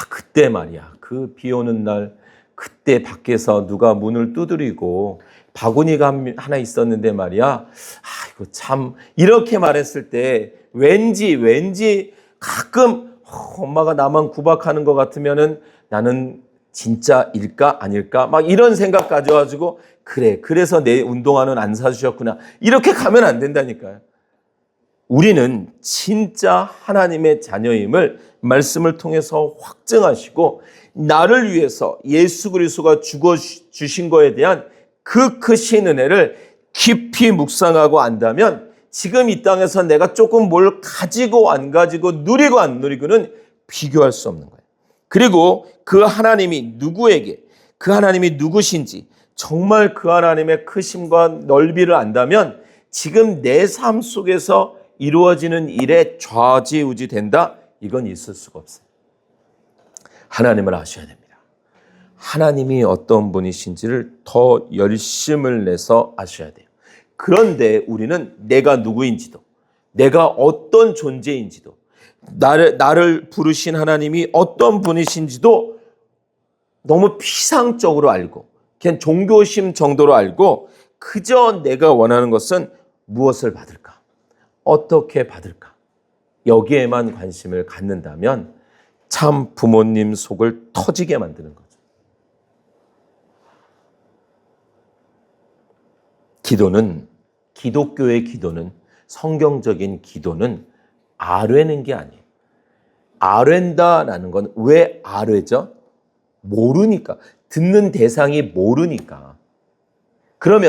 그때 말이야. 그 비 오는 날 그때 밖에서 누가 문을 두드리고 바구니가 하나 있었는데 말이야. 이거 참 이렇게 말했을 때 왠지 가끔 엄마가 나만 구박하는 것 같으면은 나는 진짜일까 아닐까 막 이런 생각 가져가지고 그래서 내 운동화는 안 사주셨구나 이렇게 가면 안 된다니까요. 우리는 진짜 하나님의 자녀임을 말씀을 통해서 확증하시고 나를 위해서 예수 그리스도가 죽어주신 거에 대한 그 크신 은혜를 깊이 묵상하고 안다면 지금 이 땅에서 내가 조금 뭘 가지고 안 가지고 누리고 안 누리고는 비교할 수 없는 거예요. 그리고 그 하나님이 그 하나님이 누구신지 정말 그 하나님의 크심과 넓이를 안다면 지금 내 삶 속에서 이루어지는 일에 좌지우지 된다? 이건 있을 수가 없어요. 하나님을 아셔야 됩니다. 하나님이 어떤 분이신지를 더 열심을 내서 아셔야 돼요. 그런데 우리는 내가 누구인지도, 내가 어떤 존재인지도, 나를 부르신 하나님이 어떤 분이신지도 너무 피상적으로 알고, 그냥 종교심 정도로 알고, 그저 내가 원하는 것은 무엇을 받을까? 어떻게 받을까? 여기에만 관심을 갖는다면 참 부모님 속을 터지게 만드는 거죠. 기독교의 기도는, 성경적인 기도는 아뢰는 게 아니에요. 아뢰다라는 건 왜 아뢰죠? 모르니까. 듣는 대상이 모르니까. 그럼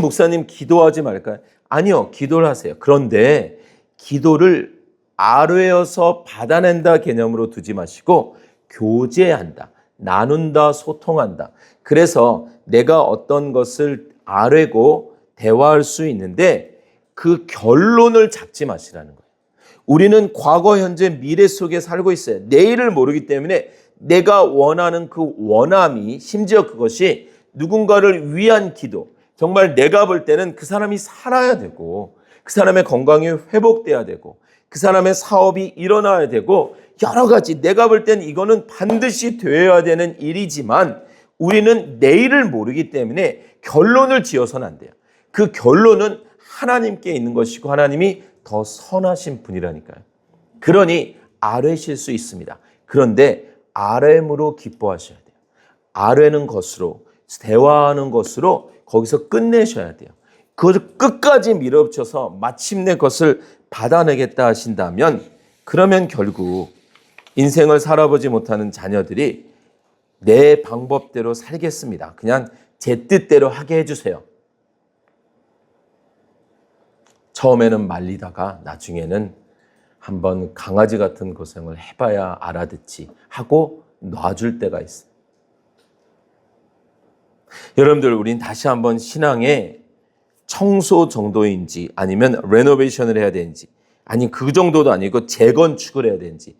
목사님 기도하지 말까요? 아니요, 기도를 하세요. 그런데 기도를 아뢰어서 받아낸다 개념으로 두지 마시고 교제한다, 나눈다, 소통한다. 그래서 내가 어떤 것을 아뢰고 대화할 수 있는데 그 결론을 잡지 마시라는 거예요. 우리는 과거, 현재, 미래 속에 살고 있어요. 내일을 모르기 때문에 내가 원하는 그 원함이 심지어 그것이 누군가를 위한 기도, 정말 내가 볼 때는 그 사람이 살아야 되고 그 사람의 건강이 회복돼야 되고 그 사람의 사업이 일어나야 되고 여러 가지 내가 볼 때는 이거는 반드시 되어야 되는 일이지만 우리는 내일을 모르기 때문에 결론을 지어서는 안 돼요. 그 결론은 하나님께 있는 것이고 하나님이 더 선하신 분이라니까요. 그러니 아뢰실 수 있습니다. 그런데 아뢰므로 기뻐하셔야 돼요. 아뢰는 것으로, 대화하는 것으로 거기서 끝내셔야 돼요. 그것을 끝까지 밀어붙여서 마침내 그것을 받아내겠다 하신다면 그러면 결국 인생을 살아보지 못하는 자녀들이 내 방법대로 살겠습니다. 그냥 제 뜻대로 하게 해주세요. 처음에는 말리다가 나중에는 한번 강아지 같은 고생을 해봐야 알아듣지 하고 놔줄 때가 있어요. 여러분들, 우린 다시 한번 신앙의 청소 정도인지 아니면 레노베이션을 해야 되는지 아니 그 정도도 아니고 재건축을 해야 되는지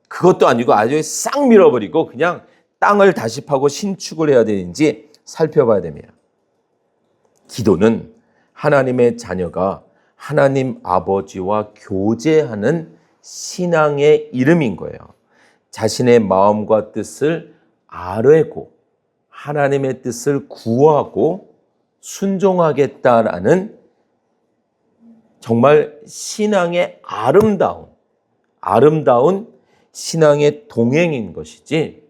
그것도 아니고 아주 싹 밀어버리고 그냥 땅을 다시 파고 신축을 해야 되는지 살펴봐야 됩니다. 기도는 하나님의 자녀가 하나님 아버지와 교제하는 신앙의 이름인 거예요. 자신의 마음과 뜻을 아뢰고 하나님의 뜻을 구하고 순종하겠다라는 정말 신앙의 아름다운 신앙의 동행인 것이지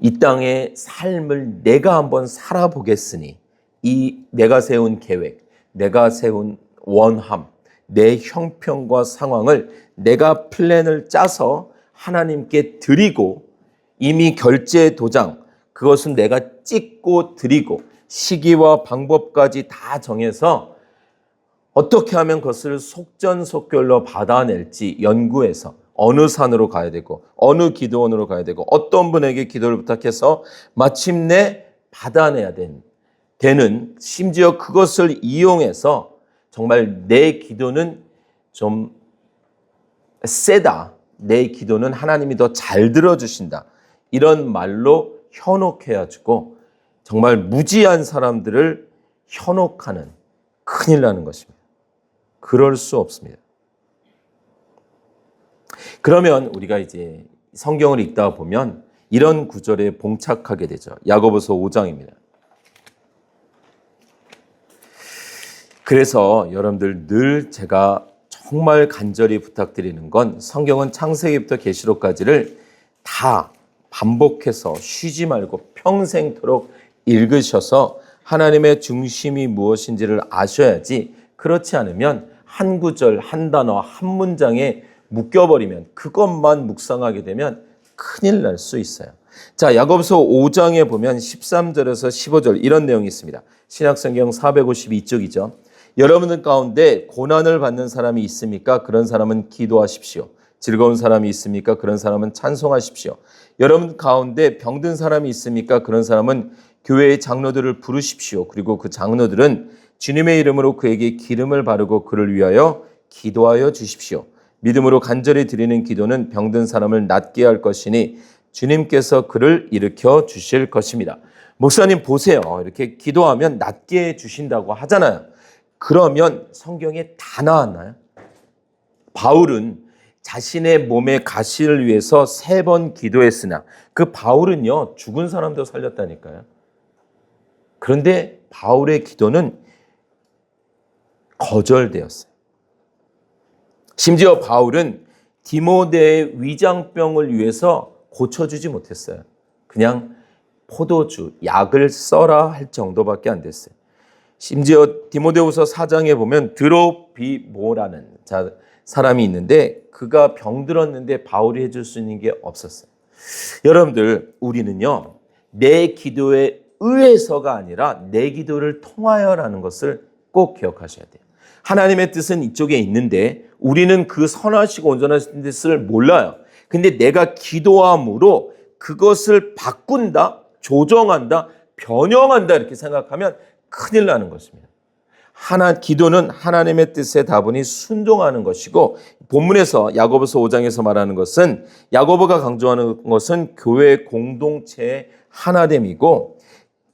이 땅의 삶을 내가 한번 살아보겠으니 이 내가 세운 계획, 내가 세운 원함, 내 형편과 상황을 내가 플랜을 짜서 하나님께 드리고 이미 결제 도장 그것은 내가 찍고 드리고 시기와 방법까지 다 정해서 어떻게 하면 그것을 속전속결로 받아낼지 연구해서 어느 산으로 가야 되고 어느 기도원으로 가야 되고 어떤 분에게 기도를 부탁해서 마침내 받아내야 되는 심지어 그것을 이용해서 정말 내 기도는 좀 세다. 내 기도는 하나님이 더 잘 들어주신다. 이런 말로 현혹해가지고 정말 무지한 사람들을 현혹하는 큰일 나는 것입니다. 그럴 수 없습니다. 그러면 우리가 이제 성경을 읽다 보면 이런 구절에 봉착하게 되죠. 야고보서 5장입니다. 그래서 여러분들 늘 제가 정말 간절히 부탁드리는 건 성경은 창세기부터 계시록까지를 다 반복해서 쉬지 말고 평생토록 읽으셔서 하나님의 중심이 무엇인지를 아셔야지 그렇지 않으면 한 구절, 한 단어, 한 문장에 묶여버리면 그것만 묵상하게 되면 큰일 날 수 있어요. 자, 야고보서 5장에 보면 13절에서 15절 이런 내용이 있습니다. 신약성경 452쪽이죠. 여러분들 가운데 고난을 받는 사람이 있습니까? 그런 사람은 기도하십시오. 즐거운 사람이 있습니까? 그런 사람은 찬송하십시오. 여러분 가운데 병든 사람이 있습니까? 그런 사람은 교회의 장로들을 부르십시오. 그리고 그 장로들은 주님의 이름으로 그에게 기름을 바르고 그를 위하여 기도하여 주십시오. 믿음으로 간절히 드리는 기도는 병든 사람을 낫게 할 것이니 주님께서 그를 일으켜 주실 것입니다. 목사님 보세요. 이렇게 기도하면 낫게 해 주신다고 하잖아요. 그러면 성경에 다 나왔나요? 바울은 자신의 몸의 가시를 위해서 3번 기도했으나 그 바울은요 죽은 사람도 살렸다니까요. 그런데 바울의 기도는 거절되었어요. 심지어 바울은 디모데의 위장병을 위해서 고쳐주지 못했어요. 그냥 포도주, 약을 써라 할 정도밖에 안 됐어요. 심지어 디모데후서 4장에 보면 드로비모라는 사람이 있는데 그가 병들었는데 바울이 해줄 수 있는 게 없었어요. 여러분들 우리는요 내 기도에 의해서가 아니라 내 기도를 통하여라는 것을 꼭 기억하셔야 돼요. 하나님의 뜻은 이쪽에 있는데 우리는 그 선하시고 온전하신 뜻을 몰라요. 근데 내가 기도함으로 그것을 바꾼다, 조정한다, 변형한다 이렇게 생각하면 큰일 나는 것입니다. 기도는 하나님의 뜻에 다분히 순종하는 것이고, 본문에서 야고보서 5장에서 말하는 것은, 야고보가 강조하는 것은 교회 공동체의 하나됨이고,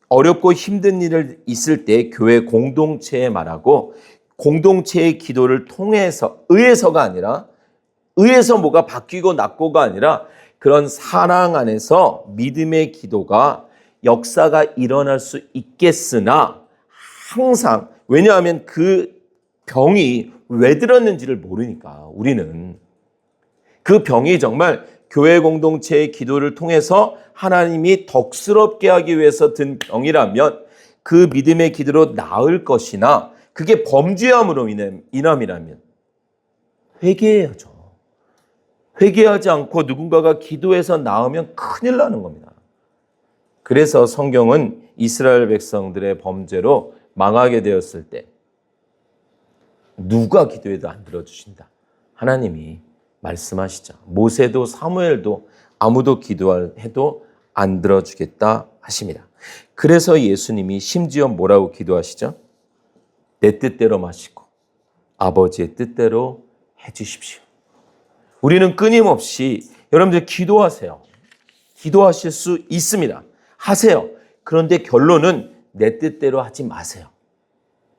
어렵고 힘든 일을 있을 때 교회 공동체에 말하고, 공동체의 기도를 통해서, 의해서가 아니라, 의해서 뭐가 바뀌고 낫고가 아니라 그런 사랑 안에서 믿음의 기도가 역사가 일어날 수 있겠으나, 항상, 왜냐하면 그 병이 왜 들었는지를 모르니까, 우리는 그 병이 정말 교회 공동체의 기도를 통해서 하나님이 덕스럽게 하기 위해서 든 병이라면 그 믿음의 기도로 나을 것이나, 그게 범죄함으로 인함이라면 회개해야죠. 회개하지 않고 누군가가 기도해서 나으면 큰일 나는 겁니다. 그래서 성경은 이스라엘 백성들의 범죄로 망하게 되었을 때 누가 기도해도 안 들어주신다, 하나님이 말씀하시죠. 모세도 사무엘도 아무도 기도해도 안 들어주겠다 하십니다. 그래서 예수님이 심지어 뭐라고 기도하시죠? 내 뜻대로 마시고 아버지의 뜻대로 해주십시오. 우리는 끊임없이, 여러분들 기도하세요. 기도하실 수 있습니다. 하세요. 그런데 결론은 내 뜻대로 하지 마세요.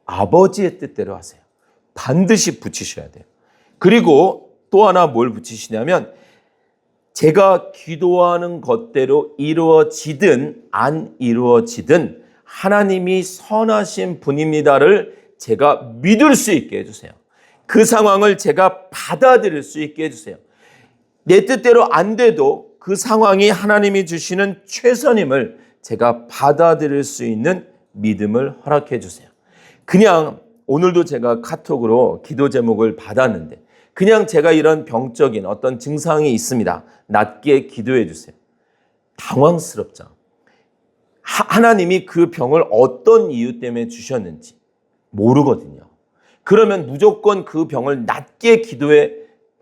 아버지의 뜻대로 하세요. 반드시 붙이셔야 돼요. 그리고 또 하나 뭘 붙이시냐면, 제가 기도하는 것대로 이루어지든 안 이루어지든 하나님이 선하신 분입니다를 제가 믿을 수 있게 해주세요. 그 상황을 제가 받아들일 수 있게 해주세요. 내 뜻대로 안 돼도 그 상황이 하나님이 주시는 최선임을 제가 받아들일 수 있는 믿음을 허락해 주세요. 그냥 오늘도 제가 카톡으로 기도 제목을 받았는데, 그냥 제가 이런 병적인 어떤 증상이 있습니다, 낫게 기도해 주세요. 당황스럽죠. 하나님이 그 병을 어떤 이유 때문에 주셨는지 모르거든요. 그러면 무조건 그 병을 낫게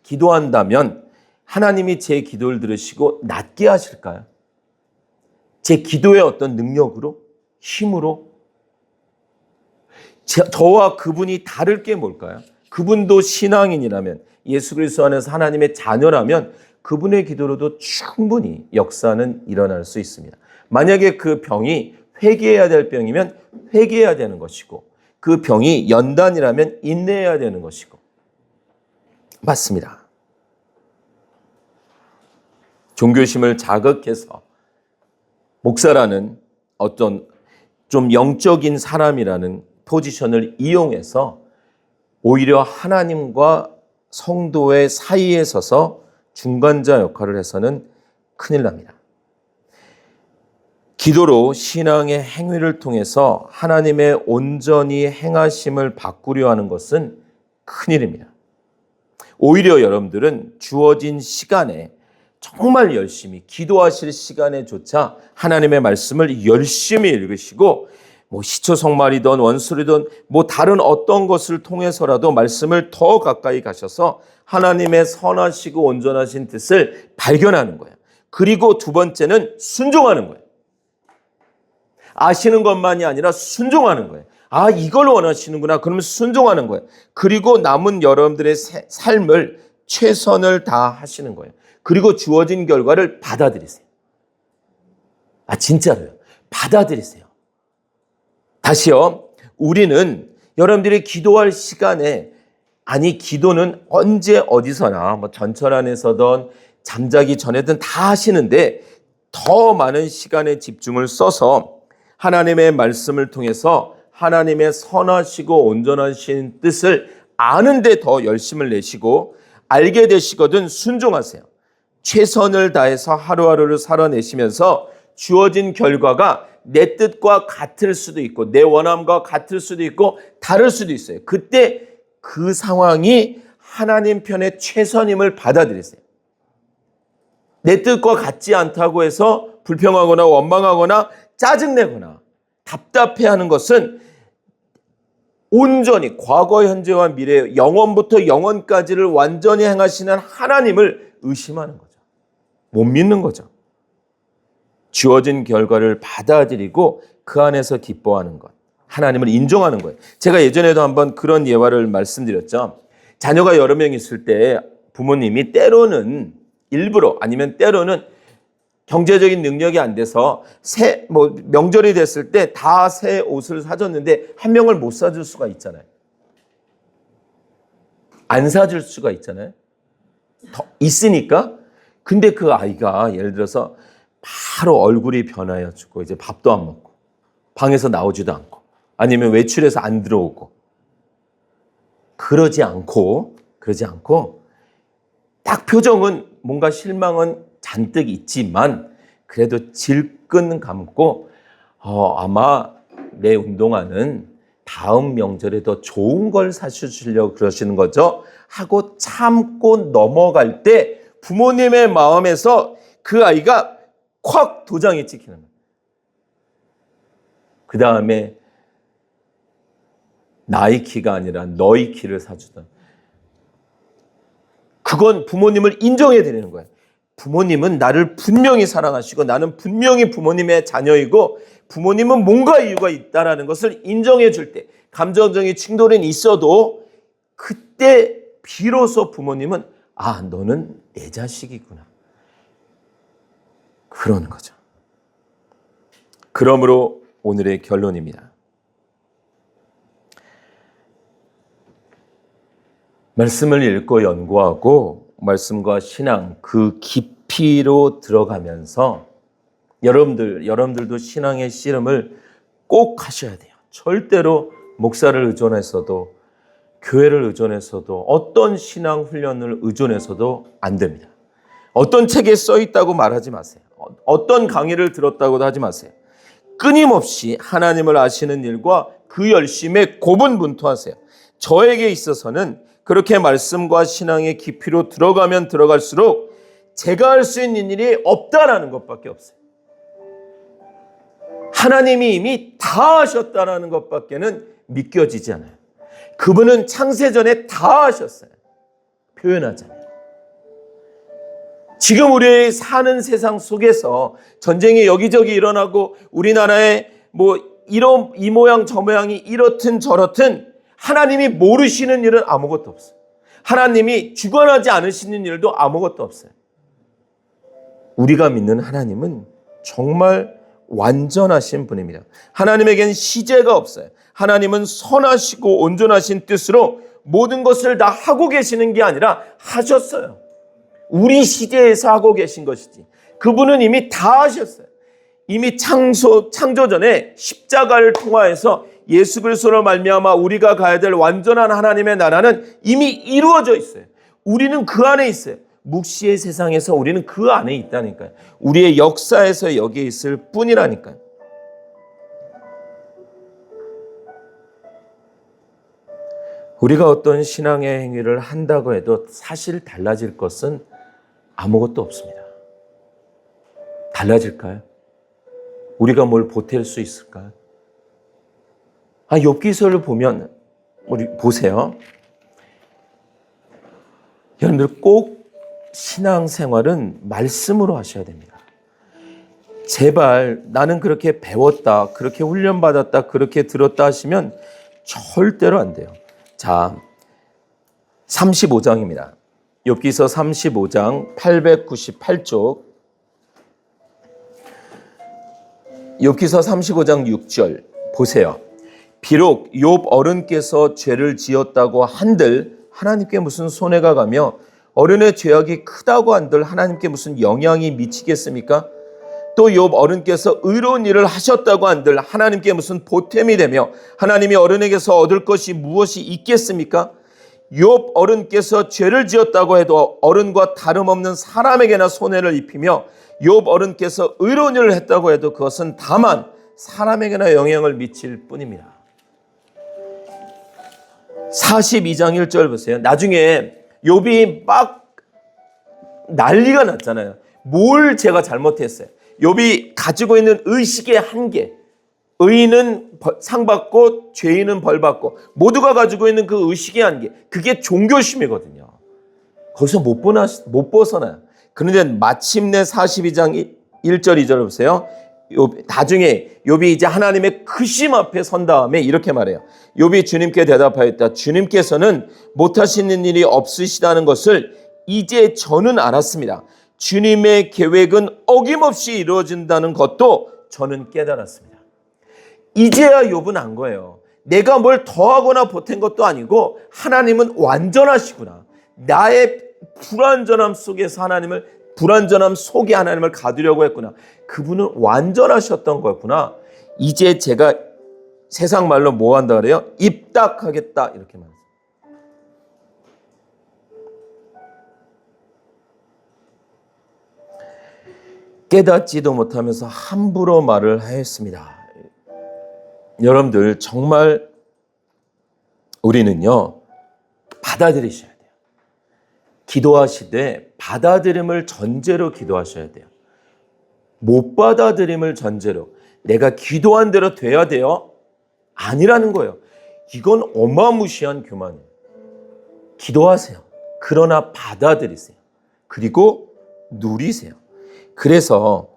기도한다면 하나님이 제 기도를 들으시고 낫게 하실까요? 제 기도의 어떤 능력으로? 힘으로? 저와 그분이 다를 게 뭘까요? 그분도 신앙인이라면, 예수 그리스도 안에서 하나님의 자녀라면 그분의 기도로도 충분히 역사는 일어날 수 있습니다. 만약에 그 병이 회개해야 될 병이면 회개해야 되는 것이고, 그 병이 연단이라면 인내해야 되는 것이고, 맞습니다. 종교심을 자극해서 목사라는 어떤 좀 영적인 사람이라는 포지션을 이용해서 오히려 하나님과 성도의 사이에 서서 중간자 역할을 해서는 큰일 납니다. 기도로 신앙의 행위를 통해서 하나님의 온전히 행하심을 바꾸려 하는 것은 큰일입니다. 오히려 여러분들은 주어진 시간에 정말 열심히, 기도하실 시간에조차 하나님의 말씀을 열심히 읽으시고, 시초성말이든 원술이든 다른 어떤 것을 통해서라도 말씀을 더 가까이 가셔서 하나님의 선하시고 온전하신 뜻을 발견하는 거예요. 그리고 두 번째는 순종하는 거예요. 아시는 것만이 아니라 순종하는 거예요. 아, 이걸 원하시는구나. 그러면 순종하는 거예요. 그리고 남은 여러분들의 삶을 최선을 다하시는 거예요. 그리고 주어진 결과를 받아들이세요. 진짜로요. 받아들이세요. 다시요. 우리는 여러분들이 기도할 시간에, 기도는 언제 어디서나 전철 안에서든 잠자기 전에든 다 하시는데, 더 많은 시간의 집중을 써서 하나님의 말씀을 통해서 하나님의 선하시고 온전하신 뜻을 아는데 더 열심을 내시고, 알게 되시거든 순종하세요. 최선을 다해서 하루하루를 살아내시면서 주어진 결과가 내 뜻과 같을 수도 있고, 내 원함과 같을 수도 있고, 다를 수도 있어요. 그때 그 상황이 하나님 편의 최선임을 받아들이세요. 내 뜻과 같지 않다고 해서 불평하거나 원망하거나 짜증내거나 답답해하는 것은 온전히 과거, 현재와 미래, 영원부터 영원까지를 완전히 행하시는 하나님을 의심하는 거죠. 못 믿는 거죠. 주어진 결과를 받아들이고 그 안에서 기뻐하는 것. 하나님을 인정하는 거예요. 제가 예전에도 한번 그런 예화를 말씀드렸죠. 자녀가 여러 명 있을 때 부모님이 때로는 일부러 아니면 때로는 경제적인 능력이 안 돼서 명절이 됐을 때 다 새 옷을 사줬는데 한 명을 못 사줄 수가 있잖아요. 안 사줄 수가 있잖아요. 있으니까. 근데 그 아이가 예를 들어서 바로 얼굴이 변하여지고 이제 밥도 안 먹고 방에서 나오지도 않고 아니면 외출해서 안 들어오고 그러지 않고 딱 표정은 뭔가 실망은 잔뜩 있지만 그래도 질끈 감고 아마 내 운동화는 다음 명절에 더 좋은 걸 사주시려고 그러시는 거죠 하고 참고 넘어갈 때 부모님의 마음에서 그 아이가 콱 도장이 찍히는 거예요. 그 다음에 나이키가 아니라 너이키를 사주던. 그건 부모님을 인정해 드리는 거예요. 부모님은 나를 분명히 사랑하시고 나는 분명히 부모님의 자녀이고 부모님은 뭔가 이유가 있다는 것을 인정해 줄 때 감정적인 충돌은 있어도 그때 비로소 부모님은 너는 내 자식이구나. 그러는 거죠. 그러므로 오늘의 결론입니다. 말씀을 읽고 연구하고 말씀과 신앙 그 깊이로 들어가면서 여러분들도 신앙의 씨름을 꼭 하셔야 돼요. 절대로 목사를 의존해서도 교회를 의존해서도 어떤 신앙 훈련을 의존해서도 안 됩니다. 어떤 책에 써 있다고 말하지 마세요. 어떤 강의를 들었다고도 하지 마세요. 끊임없이 하나님을 아시는 일과 그 열심에 고분분투하세요. 저에게 있어서는 그렇게 말씀과 신앙의 깊이로 들어가면 들어갈수록 제가 할 수 있는 일이 없다라는 것밖에 없어요. 하나님이 이미 다 하셨다라는 것밖에는 믿겨지지 않아요. 그분은 창세전에 다 하셨어요. 표현하잖아요. 지금 우리 사는 세상 속에서 전쟁이 여기저기 일어나고 우리나라에 이 모양 저 모양이 이렇든 저렇든 하나님이 모르시는 일은 아무것도 없어요. 하나님이 주관하지 않으시는 일도 아무것도 없어요. 우리가 믿는 하나님은 정말 완전하신 분입니다. 하나님에겐 시제가 없어요. 하나님은 선하시고 온전하신 뜻으로 모든 것을 다 하고 계시는 게 아니라 하셨어요. 우리 시제에서 하고 계신 것이지. 그분은 이미 다 하셨어요. 이미 창조 전에 십자가를 통하여서 예수 그리스도로 말미암아 우리가 가야 될 완전한 하나님의 나라는 이미 이루어져 있어요. 우리는 그 안에 있어요. 묵시의 세상에서 우리는 그 안에 있다니까요. 우리의 역사에서 여기에 있을 뿐이라니까요. 우리가 어떤 신앙의 행위를 한다고 해도 사실 달라질 것은 아무것도 없습니다. 달라질까요? 우리가 뭘 보탤 수 있을까요? 욥기서를 보면 우리 보세요. 여러분들 꼭 신앙생활은 말씀으로 하셔야 됩니다. 제발 나는 그렇게 배웠다, 그렇게 훈련받았다, 그렇게 들었다 하시면 절대로 안 돼요. 자, 35장입니다. 욥기서 35장 898쪽. 욥기서 35장 6절 보세요. 비록 욥 어른께서 죄를 지었다고 한들 하나님께 무슨 손해가 가며 어른의 죄악이 크다고 한들 하나님께 무슨 영향이 미치겠습니까? 또 욥 어른께서 의로운 일을 하셨다고 한들 하나님께 무슨 보탬이 되며 하나님이 어른에게서 얻을 것이 무엇이 있겠습니까? 욥 어른께서 죄를 지었다고 해도 어른과 다름없는 사람에게나 손해를 입히며 욥 어른께서 의로운 일을 했다고 해도 그것은 다만 사람에게나 영향을 미칠 뿐입니다. 42장 1절 보세요. 나중에 욥이 막 난리가 났잖아요. 뭘 제가 잘못했어요. 욥이 가지고 있는 의식의 한계. 의인은 상 받고 죄인은 벌 받고 모두가 가지고 있는 그 의식의 한계. 그게 종교심이거든요. 거기서 못 벗어나요. 그런데 마침내 42장 1절 2절 보세요. 나중에 욥이 이제 하나님의 크심 앞에 선 다음에 이렇게 말해요. 욥이 주님께 대답하였다. 주님께서는 못하시는 일이 없으시다는 것을 이제 저는 알았습니다. 주님의 계획은 어김없이 이루어진다는 것도 저는 깨달았습니다. 이제야 욥은 안 거예요. 내가 뭘 더하거나 보탠 것도 아니고 하나님은 완전하시구나. 나의 불완전함 속에서 불완전함 속에 하나님을 가두려고 했구나. 그분은 완전하셨던 거였구나. 이제 제가 세상 말로 뭐 한다 그래요? 입닥하겠다 이렇게 말해요. 깨닫지도 못하면서 함부로 말을 하였습니다. 여러분들 정말 우리는요 받아들이셔야 돼요. 기도하시되 받아들임을 전제로 기도하셔야 돼요. 못 받아들임을 전제로 내가 기도한 대로 돼야 돼요? 아니라는 거예요. 이건 어마무시한 교만이에요. 기도하세요. 그러나 받아들이세요. 그리고 누리세요. 그래서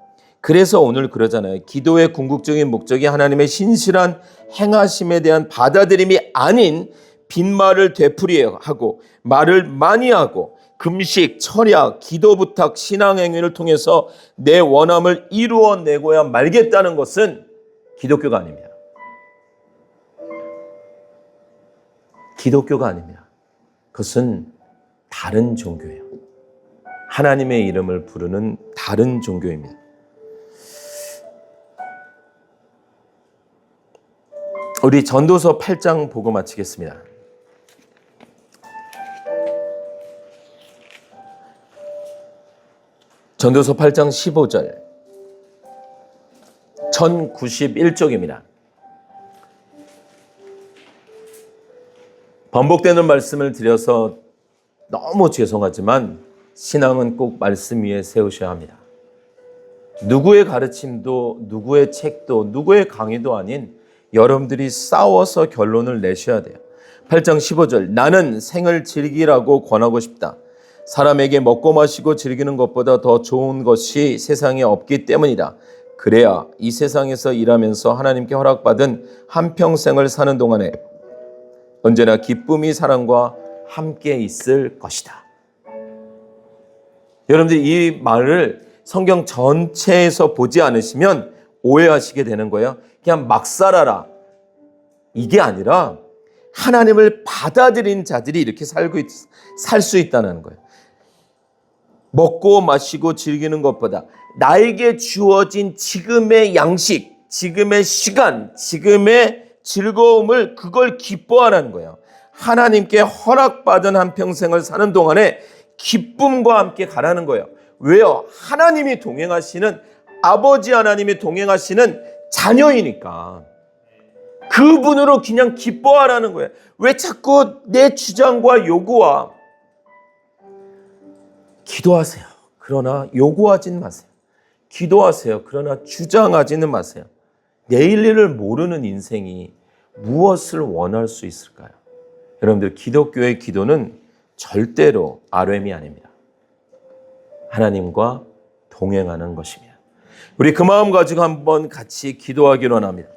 오늘 그러잖아요. 기도의 궁극적인 목적이 하나님의 신실한 행하심에 대한 받아들임이 아닌 빈말을 되풀이하고 말을 많이 하고 금식, 철야, 기도 부탁, 신앙 행위를 통해서 내 원함을 이루어내고야 말겠다는 것은 기독교가 아닙니다. 기독교가 아닙니다. 그것은 다른 종교예요. 하나님의 이름을 부르는 다른 종교입니다. 우리 전도서 8장 보고 마치겠습니다. 전도서 8장 15절 1091쪽입니다. 반복되는 말씀을 드려서 너무 죄송하지만 신앙은 꼭 말씀 위에 세우셔야 합니다. 누구의 가르침도 누구의 책도 누구의 강의도 아닌 여러분들이 싸워서 결론을 내셔야 돼요. 8장 15절 나는 생을 즐기라고 권하고 싶다. 사람에게 먹고 마시고 즐기는 것보다 더 좋은 것이 세상에 없기 때문이다. 그래야 이 세상에서 일하면서 하나님께 허락받은 한평생을 사는 동안에 언제나 기쁨이 사람과 함께 있을 것이다. 여러분들 이 말을 성경 전체에서 보지 않으시면 오해하시게 되는 거예요. 그냥 막 살아라. 이게 아니라 하나님을 받아들인 자들이 이렇게 살 수 있다는 거예요. 먹고 마시고 즐기는 것보다 나에게 주어진 지금의 양식, 지금의 시간, 지금의 즐거움을 그걸 기뻐하라는 거예요. 하나님께 허락받은 한평생을 사는 동안에 기쁨과 함께 가라는 거예요. 왜요? 하나님이 동행하시는 아버지 하나님이 동행하시는 자녀이니까 그분으로 그냥 기뻐하라는 거예요. 왜 자꾸 내 주장과 요구와 기도하세요. 그러나 요구하지는 마세요. 기도하세요. 그러나 주장하지는 마세요. 내일 일을 모르는 인생이 무엇을 원할 수 있을까요? 여러분들 기독교의 기도는 절대로 RM이 아닙니다. 하나님과 동행하는 것입니다. 우리 그 마음 가지고 한번 같이 기도하기로 합니다.